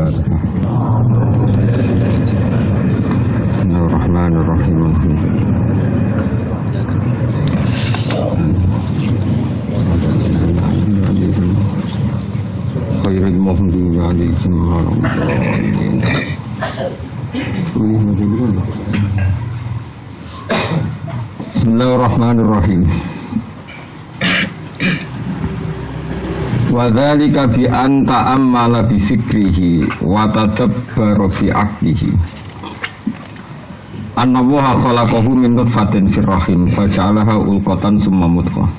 Al-Fatihah. Bismillahirrahmanirrahim. Khairul maghdubi alaihim waladdallin. Bismillahirrahmanirrahim. Wa dzalika bi an ta'ammala bi fikrihi wa tadabbara bi aqlihi. Annallaha khalaqahu min nutfatin fir rahim faja'alaha ulqatan summa mudghah.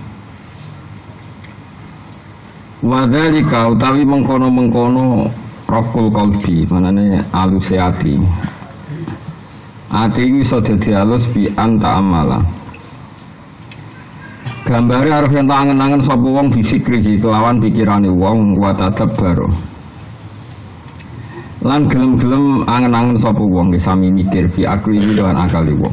Wa dzalika utawi mengkono-mengkono raqul qalbi, manane aluse ati. Ati iki iso dadi alus bi an ta'ammala. Gambare arep yen tak angen-angen sapa wong bisikri kelawan pikirane wong wa tadabbaro. Lan gelem-gelem angen-angen sapa wong sami mikir bi akli lan akali wong.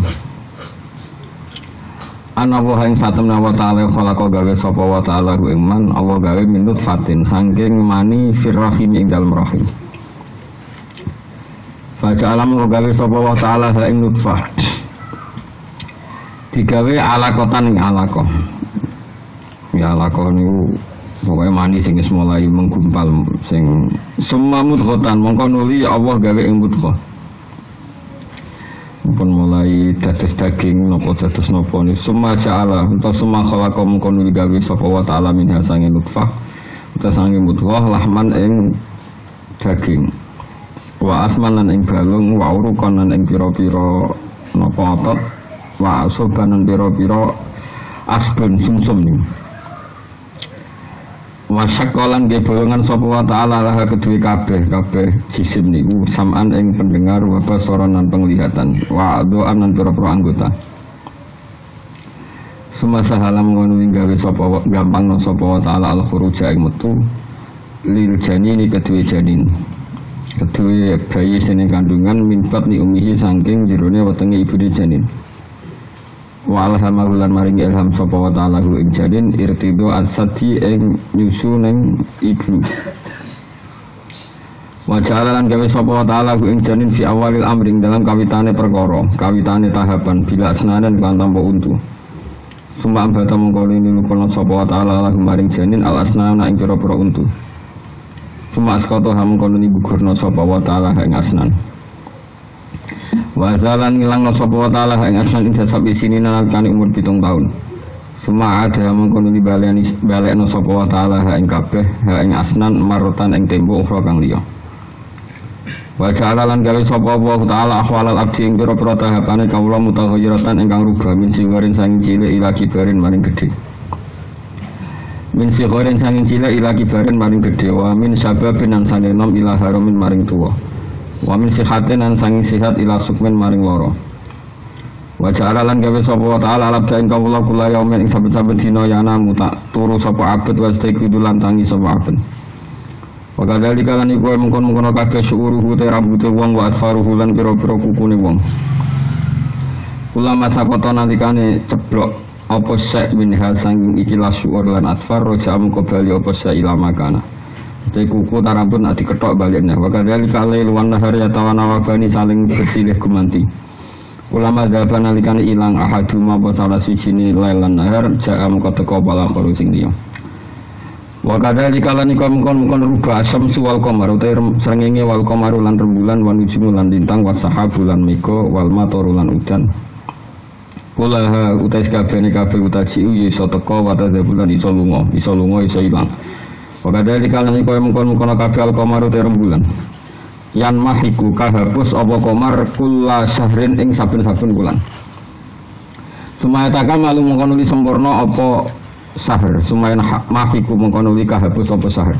Ana wa ing satemna wa ta'ala khalaqa gawe sapa wa ta'ala ing man Allah gawe minut fatin saking mani firrahim ing dalem rahim. Faja alam gawe sapa wa ta'ala ing nutfah. Digawe alakotan ing alakoh. Ya lakon niku pokoke mani sing wis mulai menggumpal sing summa mudghatan mongko nuli Allah gawe ing mudghah. Mumpun mulai dados daging napa dados napa ni summa ja'ala utawa summa khalaqa mongko nuli gawe sapa wa ta'ala min hasange nutfah utawa sange mudghah lahman ing daging wa asman lan ing balung wa urukan lan ing pira-pira napa otot wa asoban lan pira-pira asbun sumsum ni. Wasyakolan ge bolongan sapa wa ta'ala lah kedue kabeh jisim niku sam'an ing pendengar wa basaran lan penglihatan wa doan lan pira-pira anggota. Semasa halam ngono gawe sapa gampang sapa wa ta'ala al khuruja ing metu lil janini kedue janin. Kedue bayi sing kandungan minbat ni umihi saking jerone wetenge ibune janin. Wa alhamahu lan maring ilham sapa wa ta'ala ing janin irtido asadi ing nyusu ning ibu. Wa ja'alan gawe sapa wa ta'ala ing janin fi awalil amring dalam kawitane perkara, kawitane tahapan bila asnanan kan tanpa untu. Summa ambata mongko ninukono sapa wa ta'ala maring janin al asnana ing pira-pira untu. Summa askoto mongko nibugurna sapa wa ta'ala ing asnan. Wa zalan ngilangno sapa wa ta'ala ing asnan ing dasab isine nalikane umur 7 tahun. Suma ada mengko balekno sapa wa ta'ala ing kabeh ing asnan marotan ing tempo ukhra kang liya. Wa ja'ala lan gawe sapa wa ta'ala ahwalal abdi ing pira-pira tahapane kawula mutahayyiratan ingkang rubah min siwarin sanging cilik ila kibarin maring gedhe. Min siwarin sanging cilik ila kibarin maring gedhe wa min sababin an sanenom ila haramin maring tuwa. Wa min sihatin an sanging sihat ila sukmin maring loro. Wa ja'ala lan gawe sapa wa ta'ala labdain kawula kula yaumin ing saben-saben dina yana muta turu sapa abet wa staiqidu lan tangi sapa abet. Wa kadzalika lan iku mengkon-mengkon kabeh syuruhu te rambute wong wa asfaruhu lan pira-pira kukune wong. Ulama sakota nalikane ceblok apa sek min hal sanging ikilah syuur lan asfar roja mengko bali apa sek ilama kana. Jadi kuku tarambut nak diketok baliknya. Wakadali kali luan nahar ya tawana wabani saling bersilih gumanti. Ulama dapat nalikan ilang ahaduma apa salah sini lailan nahar ja'am koteko pala khoru sing liya. Wakadali kali mengkon rubah asam suwal komar utai srengenge wal komaru lan rembulan wan ujumu lan lintang wasahabu lan miko wal matoru lan udan. Kulaha utai sekabeh utaji iso teko watadha bulan iso lunga iso ilang. Wakadali kalian kau mengkon kabeh al-qamaru te rembulan. Yan mahiku kahapus apa qamar kulla syahrin ing saben-saben bulan. Sumaya takam lalu mengkon uli sempurna apa syahr. Sumaya mahiku mengkon uli kahapus apa syahr.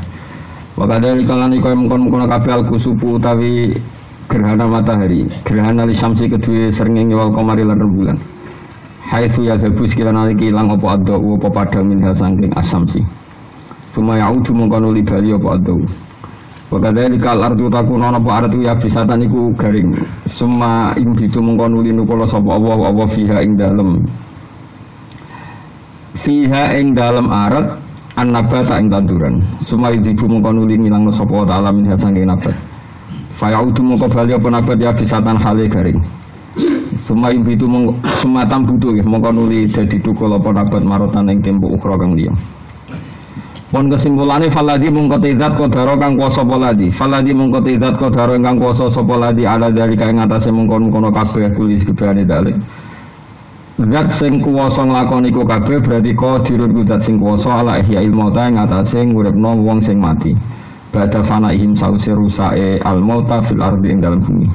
Wakadali kalian kau mengkon kabeh al-kusupu utawi gerhana matahari. Gerhana li syamsi kedue srengenge wal qamari lan rembulan. Haitsu yadhabu sekiranya ilang apa adau apa padang minha saking asamsi. Sumaya udu mengkono li bali apa adau. Wa kadzalika al-ardu takuna apa ardu ya bisatan iku garing. Summa ing ditu mengkono li nukula sapa Allah fiha ing dalem arat an-nabata ing tanduran. Summa dibu mengkono li ngilangno sapa ta'ala min hasange nabat. Fayaudu mongko bali apa nabat ya bisatan hale garing. Sumai itu semacam butuh ya mongko nuli dadi tukul apa nabat marotan ing tempo ukhra kang liya. Pon kesimpulane faladi mongko tidat kodaro kang kuwasa apa ladi. Faladi mongko tidat kodaro kang kuwasa sapa ladi ala dari kang ngatasé mongkon-mongkon kabeh kulis kebane dalek. Zat sing kuwasa nglakoni iku kabeh berarti qadirun zat sing kuwasa ala ihya ilmauta ing ngatasé nguripno wong sing mati. Bada fanaihim sause rusake al-mauta fil ardi ing dalem bumi.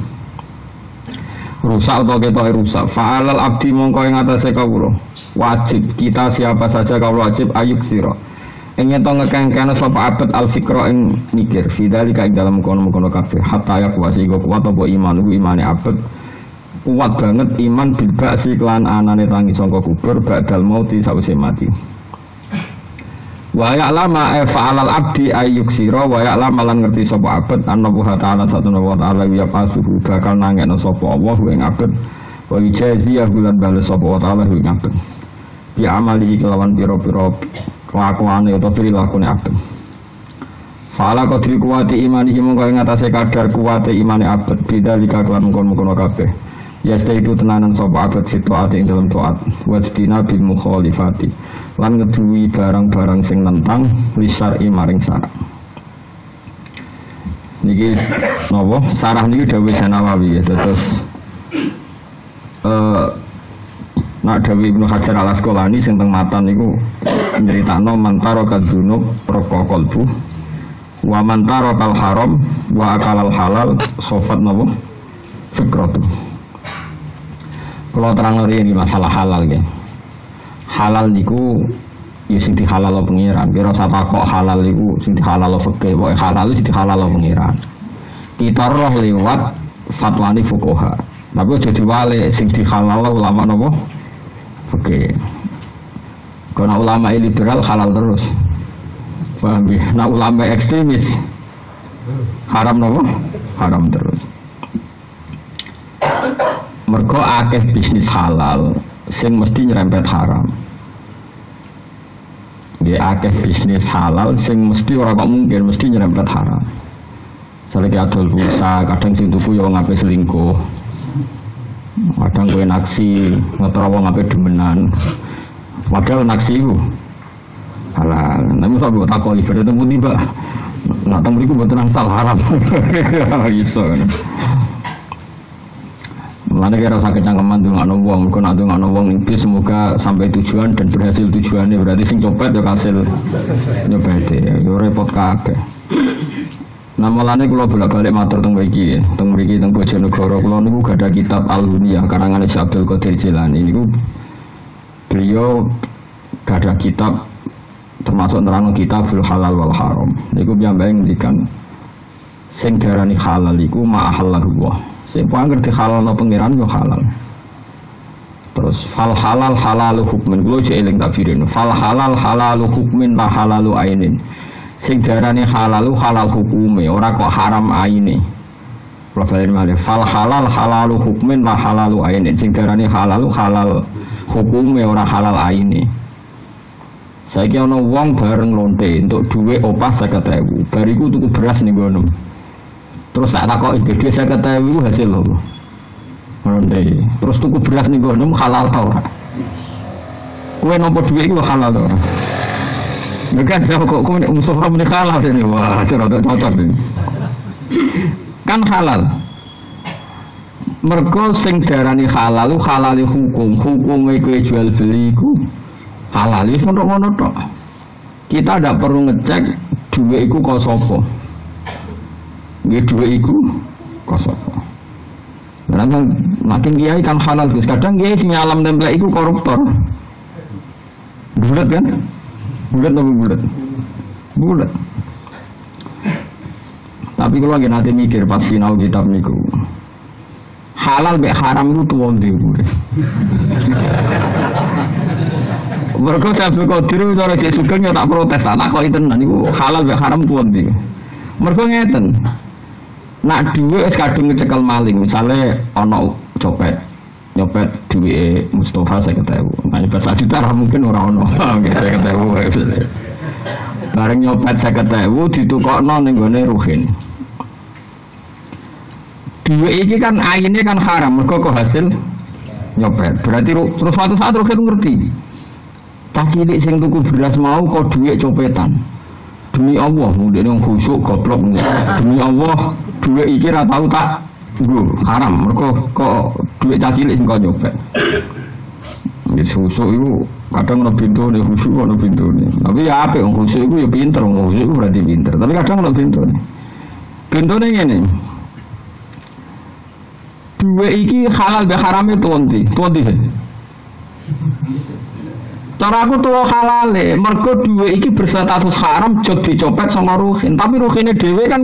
Rusak atau ketoke rusak. Fa'alal abdi mongko ing ngatasé kawula. Wajib kita siapa saja kawula wajib ayuk sira. Ing nyeto ngekengkene sapa abet al-fikra ing mikir fidzalika ing dalem kono-kono kabeh hatta ya kuwasi iku kuat apa iman iku imane abet kuat banget iman bil ba'si kelan anane tangi sangka kubur ba'dal mauti sawise mati. Wa ya'lama fa'alal abdi ayyuk sira wa ya'lama lan ngerti sapa abet annahu ta'ala satuna wa ta'ala ya pasuhu bakal nangekno sapa Allah ing abet wa yujaziyahu lan bales sapa wa ta'ala ing abet. Ya amali kelawan pira-pira kelakuane utawa prilakune abet. Fa'ala qadri kuwati imanihi mongko ing atase kadar kuwate imane abet bidzalika kelan mungkon-mungkon kabeh. Ya itu tenanan sapa abet fitoati ing dalam taat wasdina bil mukhalifati lan ngeduwi barang-barang sing nentang lisari maring syarak. Niki napa sarah niki dawuh Nawawi ya terus nak dawuh Ibnu Hajar Al-Asqalani sing teng matan niku nyritakno mantaro kadzunub roko qalbu wa mantaro kal haram wa akalal halal sofat napa fikratu. Kalau terang ini masalah halal ya. Halal niku ya sing dihalal pengiran. Kira sapa kok halal niku sing dihalal fikih, pokoke halal sing dihalal pengiran. Kita roh lewat fatwani fuqaha. Tapi aja diwale sing dihalal ulama napa? Fikih. Karena ulama liberal halal terus. Paham ya? Nah ulama ekstremis haram napa? Haram terus. Mergo akeh bisnis halal sing mesti nyerempet haram. Nggih akeh bisnis halal sing mesti ora kok mungkin mesti nyerempet haram. Saleh adol pulsa, kadang sing tuku ya wong ape selingkuh. Kadang kowe naksi ngetro wong ape demenan. Padahal naksi iku halal. Namun sampe takoni ibadah temu tiba. Nak temu iku mboten asal haram. Iso. Mulane kira usah kecangkeman ndongakno wong, mergo nek ndongakno wong iki semoga sampai tujuan dan berhasil tujuannya. Berarti sing copet ya kasil nyopete. Ya repot kabeh. Nah mulane kula bolak-balik matur teng mriki, teng Bojonegoro kula niku gadah kitab Al-Huniyah karangan Syekh Abdul Qadir Jilani niku. Beliau gadah kitab termasuk nerangno kitabul halal wal haram. Niku piyambake ngendikan sing darani halal iku ma halallahu. Sing paling ngerti halal no pengiran yo halal. Terus fal halal halalu hukmin. Kulo jek eling takfirin. Fal halal halalu hukmin la halalu ainin. Sing darane halalu halal hukume, ora kok haram aine. Kulo balen malih. Fal halal halalu hukmin la halalu ainin. Sing darane halalu halal hukume ora halal aine. Saiki ana wong bareng lonte entuk dhuwit opah 50.000. Bariku tuku beras ning ngono. Terus tak takoki dhuwit 50.000 hasil lho. Lonte. Terus tuku beras ning ngono halal ta ora? Kowe nopo dhuwit iku halal ta ora? Bukan saya kok musuh kamu ini halal ini. Wah, cocok ini. Kan halal. Mergo sing darani halal halal hukum kowe jual beli iku halal wis ngono tok. Kita ndak perlu ngecek dhuwit iku kok sapa. Nggih dhuwit iku kok sapa. Karena makin kiai kan halal Gus. Kadang kiai sing alam templek iku koruptor. Bulat kan? Bulat atau bulat? Bulat. Tapi kalau lagi nanti mikir pas sinau kitab niku. Halal be haram itu tuh ndi kuwi. Mergo Abdul Qadir ora cek sugeng ya tak protes tak takoki tenan niku halal be haram tuh ndi. Mergo ngeten. Nak dhuwit wis kadung ngecekel maling, misale ana copet. Nyopet dhuwite Mustofa 50.000. Nah nyopet 1 juta mungkin ora ono. Nggih 50.000. Bareng nyopet 50.000 ditukokno ning gone Ruhin. Duit iki kan aine kan haram, mergo kok hasil nyopet. Berarti terus suatu saat Ruhin ngerti. Tak cilik sing tuku beras mau kok duit copetan. Demi Allah, mudine wong khusuk goblok. Demi Allah, duit iki ra tau tak nggo haram, mergo kok duit cah cilik sing kok nyopet. Wis khusuk iku kadang ono pintune khusuk ono pintune. Tapi ya apik wong khusuk iku ya pinter, wong khusuk iku berarti pinter. Tapi kadang ono pintune. Pintune ngene. Duit iki halal be harame tuanti. Cara aku tuwa halale, mergo duit iki berstatus haram jog dicopet sama Ruhin. Tapi Ruhine dhewe kan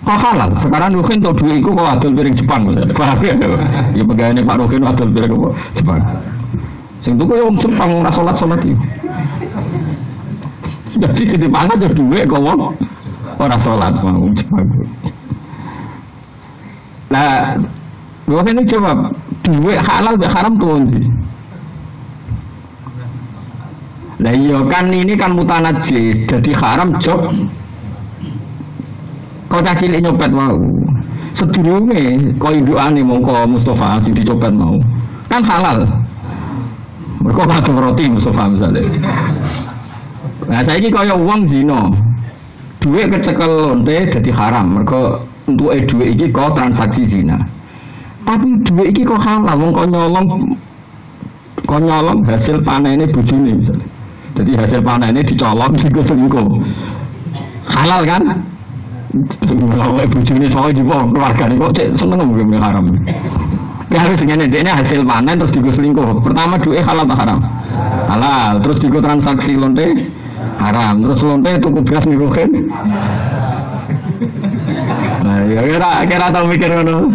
kok halal. Sekarang Ruhin to duit iku kok adol piring Jepang. Paham ya? Ya pegawene Pak Ruhin adol piring Jepang. Sing tuku wong Jepang ora salat iki. Jadi dipangan yo duit kok wong ora salat wong Jepang. Nah, Ruhin ini jawab, duit halal be haram tuh ndi? Nah iya kan ini kan mutanajis, jadi haram jok. Kau tak cilik nyopet mau, sedurunge kau induane mongko Mustafa sing dicopet mau, kan halal. Mereka kadung roti Mustafa misalnya. Nah saya ini kaya uang zino, duit kecekel lonte jadi haram. Mereka untuk duit ini kau transaksi zina. Tapi duit ini kau halal, kau nyolong hasil panen ini bujuni misalnya. Jadi hasil panen ini dicolong, selingkuh. Halal kan? Kalau bujuni soalnya juga keluarga ini kok seneng mungkin haram. Ya harus ini hasil panen terus selingkuh. Pertama duit halal atau haram? Halal. Terus transaksi lonte haram. Terus lonte tuku beras ngiruhin. Nah, ya kira tahu mikir ngono.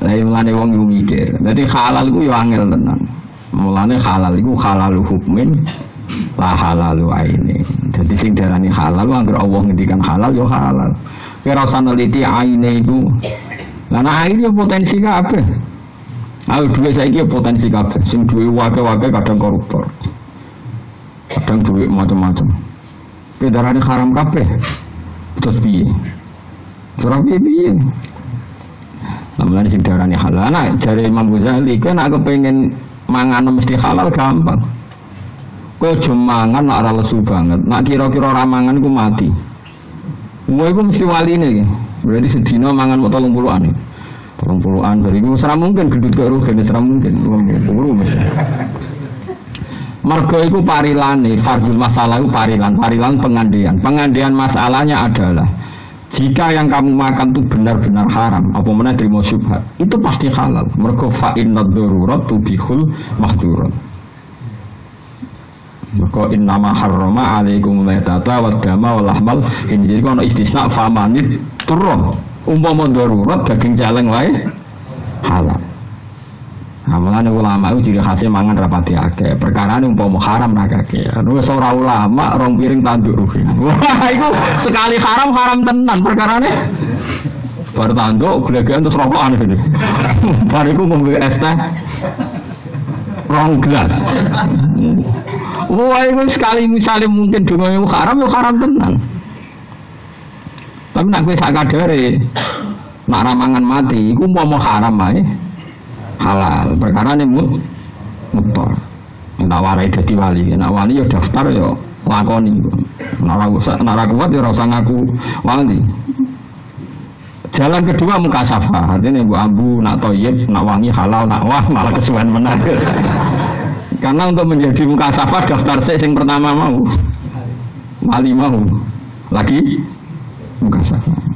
Lah mulane wong yo mikir. Dadi halal iku yo angel tenan. Mulane halal iku halalu hukmin la halalu aine. Dadi sing darani halal anggere Allah ngendikan halal yo halal. Kira usah neliti aine iku. Lah nek aine yo potensi kabeh. Ayo duwe saiki yo potensi kabeh. Sing duwe wake-wake kadang koruptor. Kadang duwe macam-macam. Ki darani haram kabeh. Terus piye? Ora piye. Namanya sing darani halal. Nah, jare Imam Ghazali kan aku pengen mangan mesti halal gampang. Kok aja mangan nek ora lesu banget. Nek kira-kira ora mangan iku mati. Kowe iku mesti waline iki. Berarti sedina mangan mok 30-an. 30-an dari iku ora mungkin gendut kok Ruhin ora mungkin. 30 mesti. Marga iku parilane, fardul masalah iku parilan pengandian masalahnya adalah jika yang kamu makan itu benar-benar haram, apa mana terima syubhat, itu pasti halal. Mergo fa innad darurat tubihul mahdurat. Mergo innama harrama alaikum maitata wad dama wal lahmal khinzir. Kono istisna famanit turun. Umpama darurat daging celeng wae halal. Amalan ulama itu ciri khasnya mangan rapati akeh. Perkara ini umpama haram nakake. Wis ora ulama rong piring tanduk Ruhin. Wah, itu sekali haram tenan perkara ini. Bar tanduk glegean terus rokokan ngene. Bar iku ngombe es teh rong gelas. Wah, itu sekali misalnya mungkin donga itu haram tenan. Tapi nek kowe sak kadare nek mangan mati iku umpama haram ae. Halal, perkara ini mutor. Nak warai jadi wali, nak wali ya daftar ya lakoni. Nak kuat ya rasa ngaku wali. Jalan kedua mukasafah, artinya bu ambu, nak toyib, nak wangi halal, nak wah malah kesuwen menang. Karena untuk menjadi mukasafah daftar yang pertama mau, wali mau, lagi mukasafah.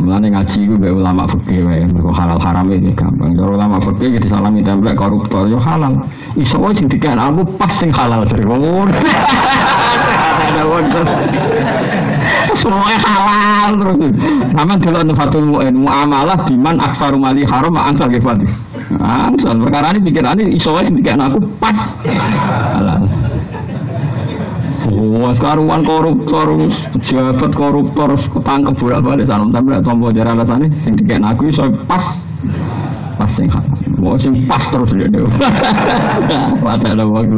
Mulane ngaji ku mbek ulama fikih wae, mergo halal haram iki gampang. Cara ulama fikih iki disalami templek koruptor yo halal. Iso wae sing dikek aku pas sing halal sering ngono. Ada wonten. Semua halal terus. Sama delok Fathul Mu'in, muamalah biman aksaru mali haram ansal kifati. Ansal perkara ini pikirane iso wae sing dikek aku pas halal. Wah, karuan koruptor, pejabat koruptor, ketangkep bolak-balik sana. Tapi tombol jarak alasannya, sing dikek aku iso pas sing halal. Wah, sing pas terus dia. Wadah lah waktu.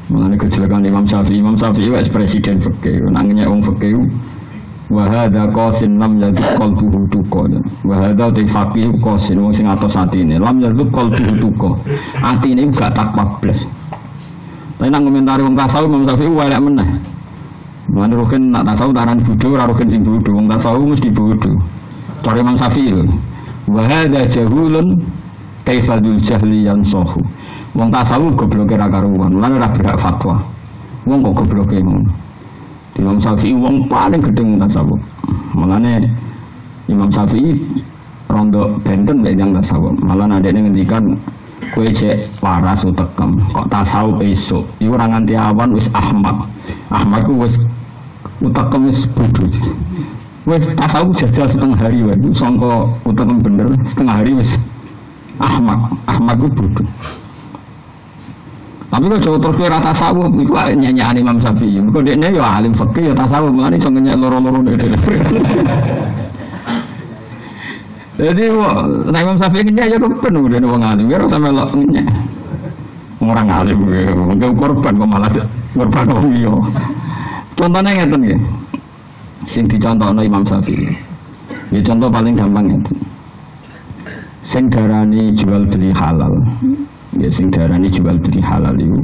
Mulane kejelekan Imam Syafi'i wis presiden fikih, nangnya wong fikih. Wa hadza qasin lam yadhuk qalbuhu tuqa. Wa hadza faqih qasin wong sing atos atine, lam yadhuk qalbuhu tuqa. Atine gak takwa blas. Tapi nang komentari wong tasawuf Imam Syafi'i elek meneh. Mulane rugen nak tasawuf taran bodho, ora rugen sing bodho, wong tasawuf mesti bodho. Cara Imam Syafi'i lho. Wa hadza jahulun kaifadul jahli yansahu. Wong tasawuf gobloke ra karuan, lan ora berhak fatwa. Wong kok gobloke ngono. Imam Syafi'i wong paling gedeng tasawuf. Mulane Imam Syafi'i rondo benten nek yang tasawuf. Malah adekne ngendikan kowe cek waras utekem, kok tasawuf esuk. Iku ora nganti awan wis ahmak. Ahmak ku wis utekem wis bodho. Wis tasawuf jajal setengah hari wae. Sangka utekem bener setengah hari wis ahmak ku bodho. Tapi kok terus kowe ra tasawuf iku nyanyiane Imam Syafi'i. Mergo dekne ya alim fikih ya tasawuf, mulane iso ngenyek loro-loro dhewe. Jadi nek Imam Syafi'i ngenyek ya penuh dene wong alim, ora sampe lok ngenyek. Ora alim kuwi, korban kok malah korban wong liya. Contone ngeten nggih. Sing dicontohno Imam Syafi'i. Ya contoh paling gampang ngeten. Sing darani jual beli halal. Ya sing darani jual beli halal itu.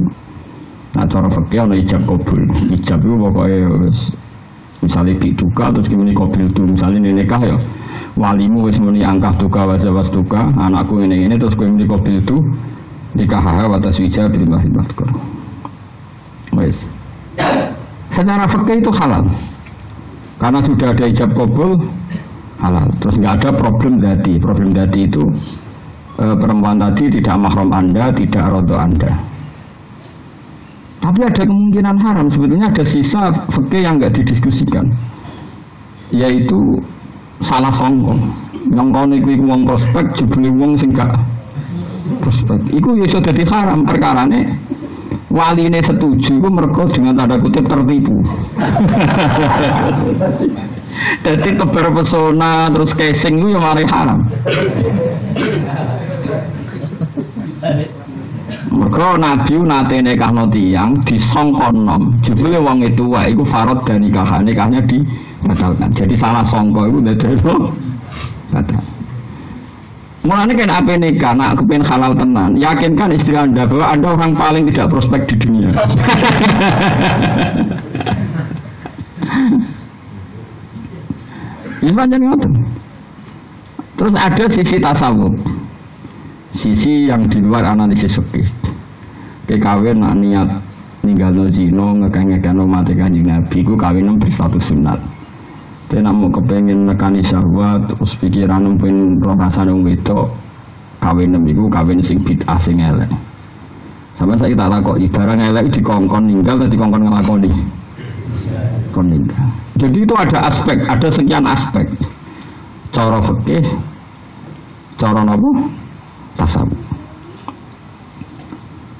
Nah cara fikih ana ijab qabul. Ijab itu pokoknya wis misale bi duka terus kimene qabul tu misale nikah ya walimu wis muni angkah duka wa zawas duka anakku ngene-ngene terus kowe muni qabul tu nikah wa taswija bil mahdimatkar. Wis. Secara fikih itu halal. Karena sudah ada ijab qabul halal. Terus enggak ada problem dadi. Problem dadi itu perempuan tadi tidak mahram Anda, tidak rodo Anda. Tapi ada kemungkinan haram. Sebetulnya ada sisa fikih yang enggak didiskusikan, yaitu salah sangka. Nyongkone iku wong prospek, jebule wong sing gak prospek. Iku ya iso dadi haram perkarane waline setuju iku mergo dengan tanda kutip tertipu. Jadi tebar pesona terus casing itu yang malah haram. Mereka Nabi nate nikahno tiyang disongkon nom. Jebule wong itu wae iku farad dan nikahnya dibatalkan. Jadi salah sangka iku ndadekno batal. Mulane kan ape nikah nak kepen halal tenan, yakinkan istri Anda bahwa Anda orang paling tidak prospek di dunia. Ini panjang ngoten. Terus ada sisi tasawuf, sisi yang di luar analisis fikih. Kawin nak niat ninggalno zina ngekang-ngekang mati Kanjeng Nabi ku kawin berstatus sunat. Tapi namun kepengen nekani syahwat terus pikiran pun rasane wong wedok kawin niku kawin sing bid'ah sing elek. Sampeyan saiki tak takoki barang elek dikongkon ninggal atau dikongkon nglakoni? Kon ninggal. Jadi itu ada aspek, ada sekian aspek. Cara fikih, cara napa? Tasawuf.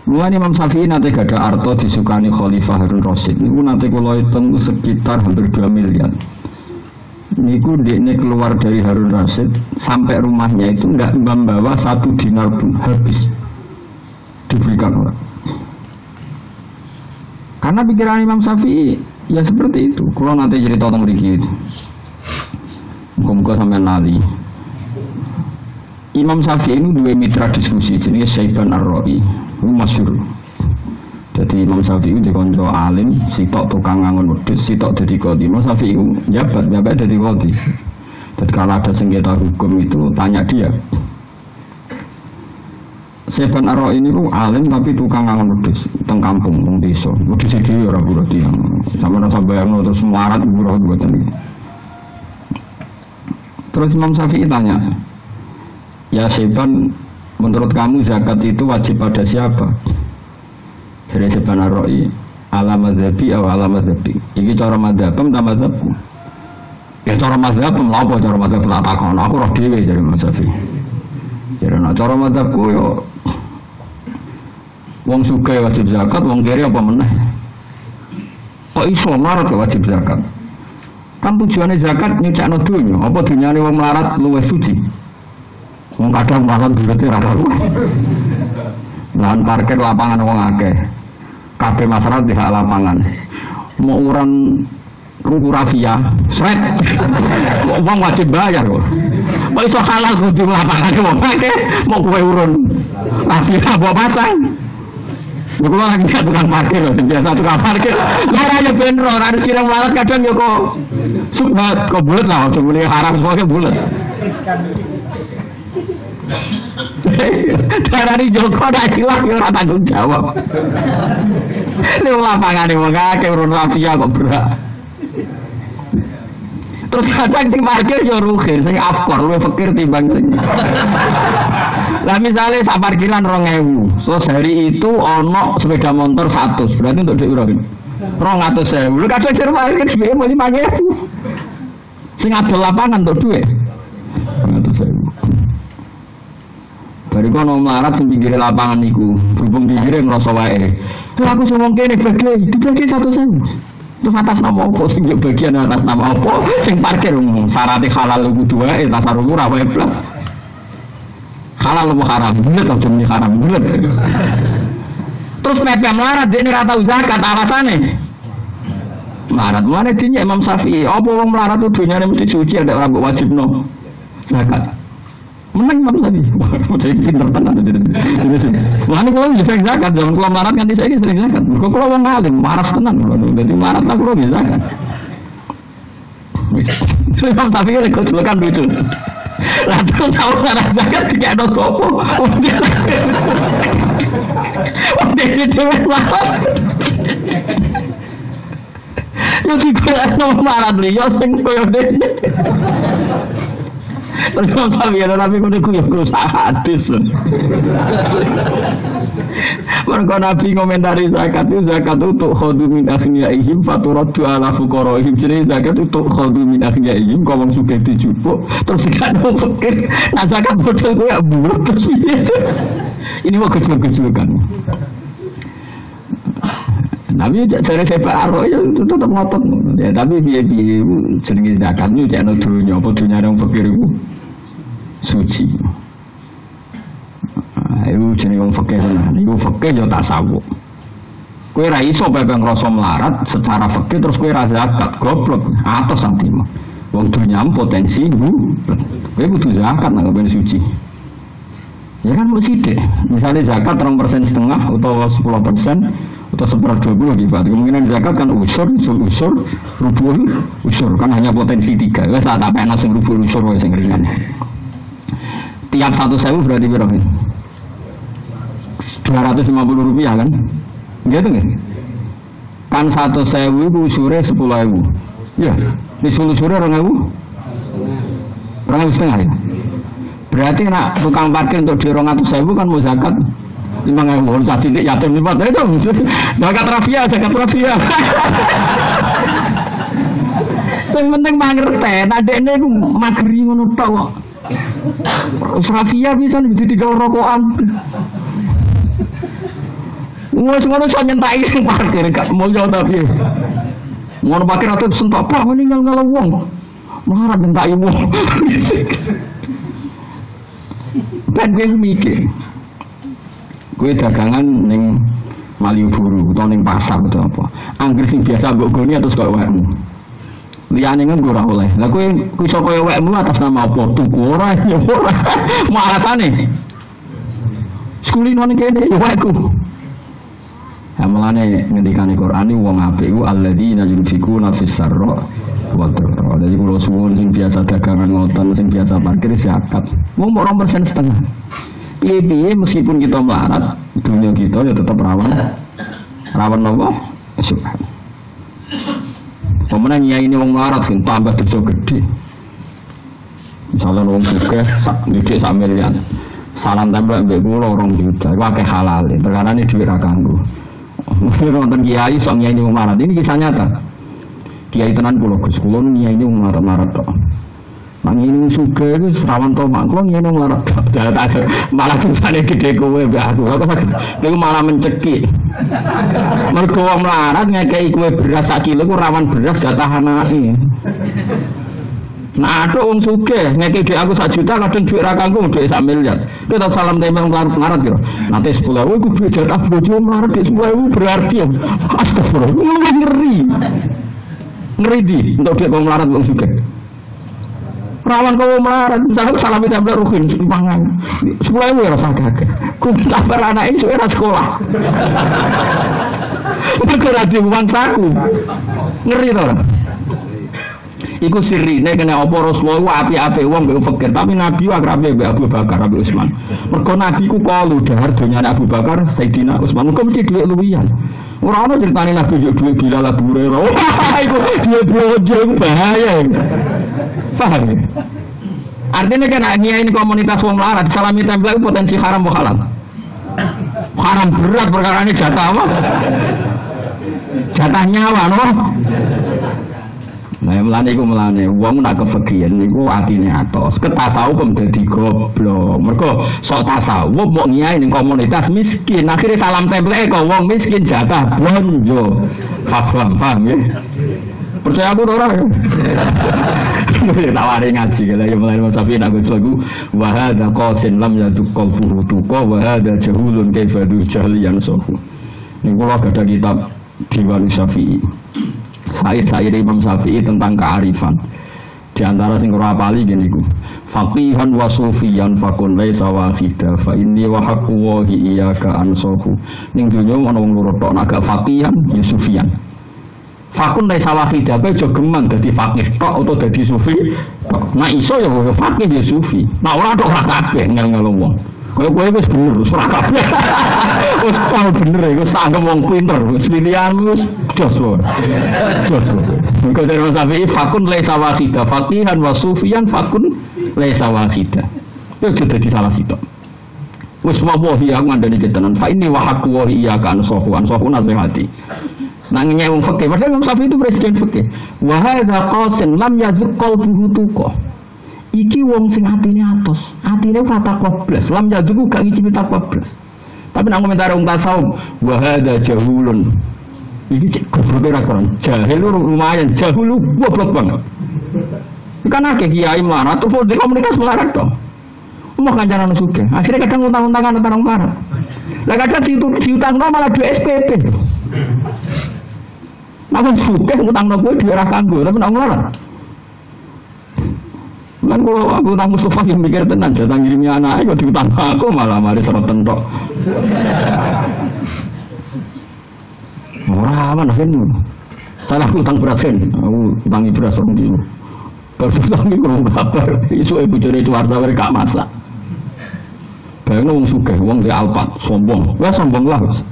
Mulane Imam Syafi'i nate gada arto disukani Khalifah Harun Rasyid. Niku nate kula hitung sekitar hampir 2 miliar. Niku dekne keluar dari Harun Rasyid sampai rumahnya itu enggak membawa 1 dinar pun, habis diberikan orang. Karena pikiran Imam Syafi'i ya seperti itu. Kalau nanti cerita tentang mriki muga-muga sampean lali. Imam Syafi'i ini dua mitra diskusi jenenge Syaiban Ar-Ra'i. Itu masyhur. Jadi Imam Syafi'i itu konco alim, sitok tukang ngangon wedhus, sitok dadi qadhi. Imam Syafi'i jabat dadi qadhi. Jadi kalau ada sengketa hukum itu tanya dia. Syaiban Ar-Ra'i ini alim tapi tukang ngangon wedhus teng kampung, teng desa. Wedhus iki ora buruh tiyang. Sampe rasa bayangno terus melarat buruh mboten iki. Terus Imam Syafi'i tanya, "Ya Syaiban, menurut kamu zakat itu wajib pada siapa?" Dari Syaiban Ar-Ra'i, ala madzhabi atau ala madzhabi. Ini cara madzhabem ta madzhabku? Ya cara madzhabem lha apa cara madzhab tak takon. Aku roh dhewe dari Imam Syafi'i. Jadi nek cara madzhabku yo wong sugih wajib zakat, wong kiri apa meneh? Kok iso melarat wajib zakat? Kan tujuannya zakat nyucakno donya, apa dunyane wong melarat luwih suci? Wong kadang malah durete ra karuan. Lahan parkir lapangan wong akeh. kabeh masyarakat di hak lapangan. Mau uran ruku rafia, seret. Wong wajib bayar kok. Kok iso halal kudu lapangane wong akeh mau kowe urun. Rafia mbok pasang. Lha kula lagi tukang parkir lho, biasa tukang parkir. Ora ya ben ora harus kira melarat kadang ya kok subhat kok bulet lah, aja muni haram pokoke bulet. Darani Joko nek ilang ya ora tanggung jawab. Lha lapangane wong akeh urun rafia kok berak. Terus kadang sing parkir ya rukhir, sing afkor luwih fakir timbang sing. Lah misalnya sak parkiran 2000, so hari itu ono sepeda motor 100, berarti untuk dhuwit piro? 200.000. Lu kadang sing parkir dhuwit 5.000. Sing adol lapangan untuk dhuwit 200.000. Bari kono melarat sing pinggire lapangan niku, berhubung pinggire ngrasa wae. Lah aku sing wong kene dibagi 100.000. Terus atas nama apa sing bagian atas nama apa sing parkir syaratnya halal kudu wae tasarruf ora wae blas. Halal apa haram bulet aja muni haram bulet. Terus pepe melarat dekne ora tau zakat alasane. Melarat mana dinya Imam Syafi'i apa wong melarat tuh dunyane mesti suci ada ora wajibno zakat. Menang Imam Syafi'i. Saya pinter tenan jenis. Lan kula bisa zakat zaman kula melarat nganti saiki sering zakat. Kok kula wong alim waras tenan. Dadi melarat lah kula bisa zakat. Imam Syafi'i lek kecelakaan lucu. Lah terus tau ora zakat dikekno sapa? Dene dhewe melarat. Yo dikekno melarat liya sing koyo dene. Terus sampai ada nabi kudu hadis. Mergo nabi komentari zakat itu khadu min aghniyaihim faturaddu ala fuqaraihim. Jadi zakat itu khadu min aghniyaihim kok wong sugih dijupuk terus dikano fakir. Nah zakat bodho kowe bulet terus piye. Ini mau kecil-kecilkan. Nabi jare sepak aro ya tetep ngotot. Ya tapi piye-piye jenenge zakat niku cek nang donya apa dunyane wong fakir iku suci. Iku jenenge wong fakir tenan. Iku fakir ya tasawuf. Kowe ra iso pepe ngrasa melarat secara fakir terus kowe ra zakat, goblok. Atos santima. Wong dunya potensi kowe kudu zakat nang ben suci. Ya kan mesti deh. Misalnya zakat 2,5% atau 10% atau 1/20 gitu. Kemungkinan zakat kan usur, rubul, usur kan hanya potensi 3. Wes tak apa enak sing rubul usur wae sing ringan. Tiap 1.000 berarti berapa? 250 rupiah kan? Gitu kan? Kan 1.000 itu usure 10.000. Ya, di usure 2.000. 2.500 ya. Berarti nak tukang parkir untuk di 200.000 kan mau zakat 5.000 caci yatim 5 itu zakat rafia. Yang penting mangerti, adekne iku mageri ngono tok kok. Rafia bisa ditinggal rokokan. Wes ngono iso nyentaki sing parkir gak mulya tapi. Ngono parkir atau sentok pak meninggal wong. Melarat nyentaki wong. Dan gue mikir gue dagangan neng Malioboro atau neng pasar atau apa anggur sing biasa gue goni atau suka wekmu liane kan gue oleh lah gue iso kaya wekmu atas nama apa tuku ora ya ora mau alasane sekulino ning kene ya wekku ya mulane ngendikane Quran iki wong apik ku alladzina yunfikuna fis sarra wa dharra. Jadi kalau suwun sing biasa dagangan ngoten sing biasa parkir zakat mau 2% setengah. Piye-piye meskipun kita melarat dunia kita ya tetap rawan apa? Subhan. Pemenang ya ini wong melarat kan tambah dosa gede. Misalnya wong sugih sak ndik sak miliar. Salam tembak mbek kula 2 juta. Iku akeh halal. Perkarane dhuwit ra kanggo. Nonton kiai sok nyai wong melarat. Ini kisah nyata. Kiai tenan kula Gus, kula nyai wong melarat tok. Nang ini sugih iki rawan to mak kula nyai wong melarat tok. Malah susane gede kowe mbak aku. Kok saged niku malah mencekik. Mergo wong melarat ngekeki kowe beras sak kilo ku rawan beras jatah anake. Nah, ada wong sugih, ngekek dhuwit aku 1 juta, kadang dhuwit ra kanggo dhuwit 1 miliar. Kita salam tempel melarat kira. Nanti 10.000 iku dhuwit jatah bojo melarat 10.000 berarti ya. Astagfirullah, ngeri. Ngeri di untuk dhuwit wong melarat wong sugih. Rawan kau melarat, misalnya salam tempel ruhin pangan. 10.000 ya rasa kagak. Ku kabar anak itu era sekolah. Mereka radio uang saku. Ngeri tau. Iku sirine kena apa Rasulullah api-api wong mbek fakir, tapi Nabi akrabe mbek Abu Bakar, Abu Utsman. Mergo Nabi ku kalu dahar donyane Abu Bakar, Sayyidina Utsman. Mergo mesti dhuwit luwihan. Ora ono critane Nabi yo dhuwit Bilal Abu Hurairah. Iku dhuwit bojo bahaya. Paham ya? Artinya kan ini komunitas wong larat salami tempel potensi haram apa halal? Haram berat perkarane jatah apa? Jatah nyawa no? Nah, melane wong nak kefikiran niku atine atos. Ketasawuf dadi goblok. Mergo sok tasawuf mau ngiyai ning komunitas miskin, akhirnya salam templeke kok wong miskin jatah blonjo. Paham ya? Percaya aku ora ya. Tawari ngaji kala ya mulai Syafi'i nak gosoku wa hadza qasin lam yadukul furutuqa wa hadza jahulun kaifadu jahliyan sofu. Niku kula ada kitab Diwan Syafi'i. Sair Imam Syafi'i tentang kearifan. Di antara sing ora apali ngene iku. Faqihan wa sufiyan fakun laisa wahida fa inni wa haqqu wa iyyaka ansafu. Ning donya ana wong loro tok nak faqihan ya sufiyan. Fakun laisa wahida kowe aja gemang dadi faqih tok utawa dadi sufi. Nah iso ya faqih ya sufi. Nah ora tok ora kabeh ngel-ngel wong. Kowe wis bener ora kabeh. Wis paham bener iku sanggem wong pinter, wis pilihanmu wis jos wae. Jos wae. Engko dari Syafi'i fakun laisa wahida, faqihan wa sufiyan fakun laisa wahida. Yo dadi salah sitok. Wis wallahi aku ngandani ketenan fa inni wa haqqu wa iyyaka ansahu nasihati. Nangnya wong fikih, padahal Imam Syafi'i itu presiden fikih. Wa hadza qasin lam yazuk qalbuhu tuqa. Iki wong sing atine atos, atine kata kublas, lam yazuk gak ngicipi takwa blas. Tapi nang komentar wong tasawuf, wa hadza jahulun. Iki cek goblok ora keren. Jahil lumayan, jahul goblok banget. Kan akeh kiai melarat tuh di komunitas melarat toh. Mau kancaran sugih, akhirnya kadang utang-utangan utang melarat. Lah kadang diutang malah duwe SPP. Aku sugih utang nopo dhewe ora kanggo, tapi nang melarat. Lan kok aku utang Mustafa yang mikir tenan, jatah ngirimi anake kok diutang aku malah mari seroten tok. Ora mana kan. Salah utang beras kan. Aku utangi beras 2 kilo. Baru utang iki kurang kabar. Isu bojone wartawan gak masak. Bayangno wong sugih, wong di Alphard, sombong. Wah sombong lah wis.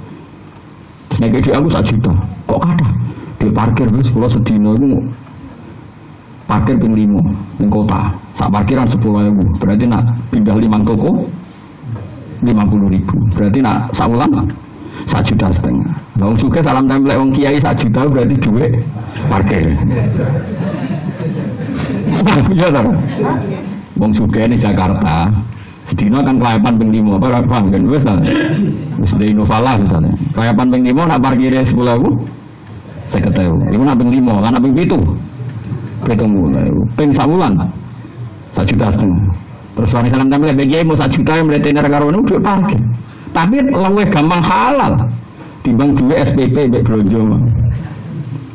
Nek iki aku 1 juta. Kok kathah? Di parkir wis kula sedina iku parkir ping 5 ning kota. Sak parkiran 10.000. Berarti nak pindah 5 toko 50.000. Berarti nak sak wulan 1,5 juta. Lah wong sugih salam templek wong kiai 1 juta berarti dhuwit parkir. Iya ta? Wong sugih ning Jakarta sedina kan kelayapan ping 5 apa paham kan wis ta. Wis de Innovala misalnya. Kelayapan ping 5 nak parkire 10.000 50.000. Iku nak ping 5 kan ping 7. Mulai ping sawulan 1,5 juta. Terus wani salam tempel BGI mau 1 juta yang mletene karo ngono dhuwit parkir. Tapi luwih gampang halal timbang duwe SPP mbek blonjo.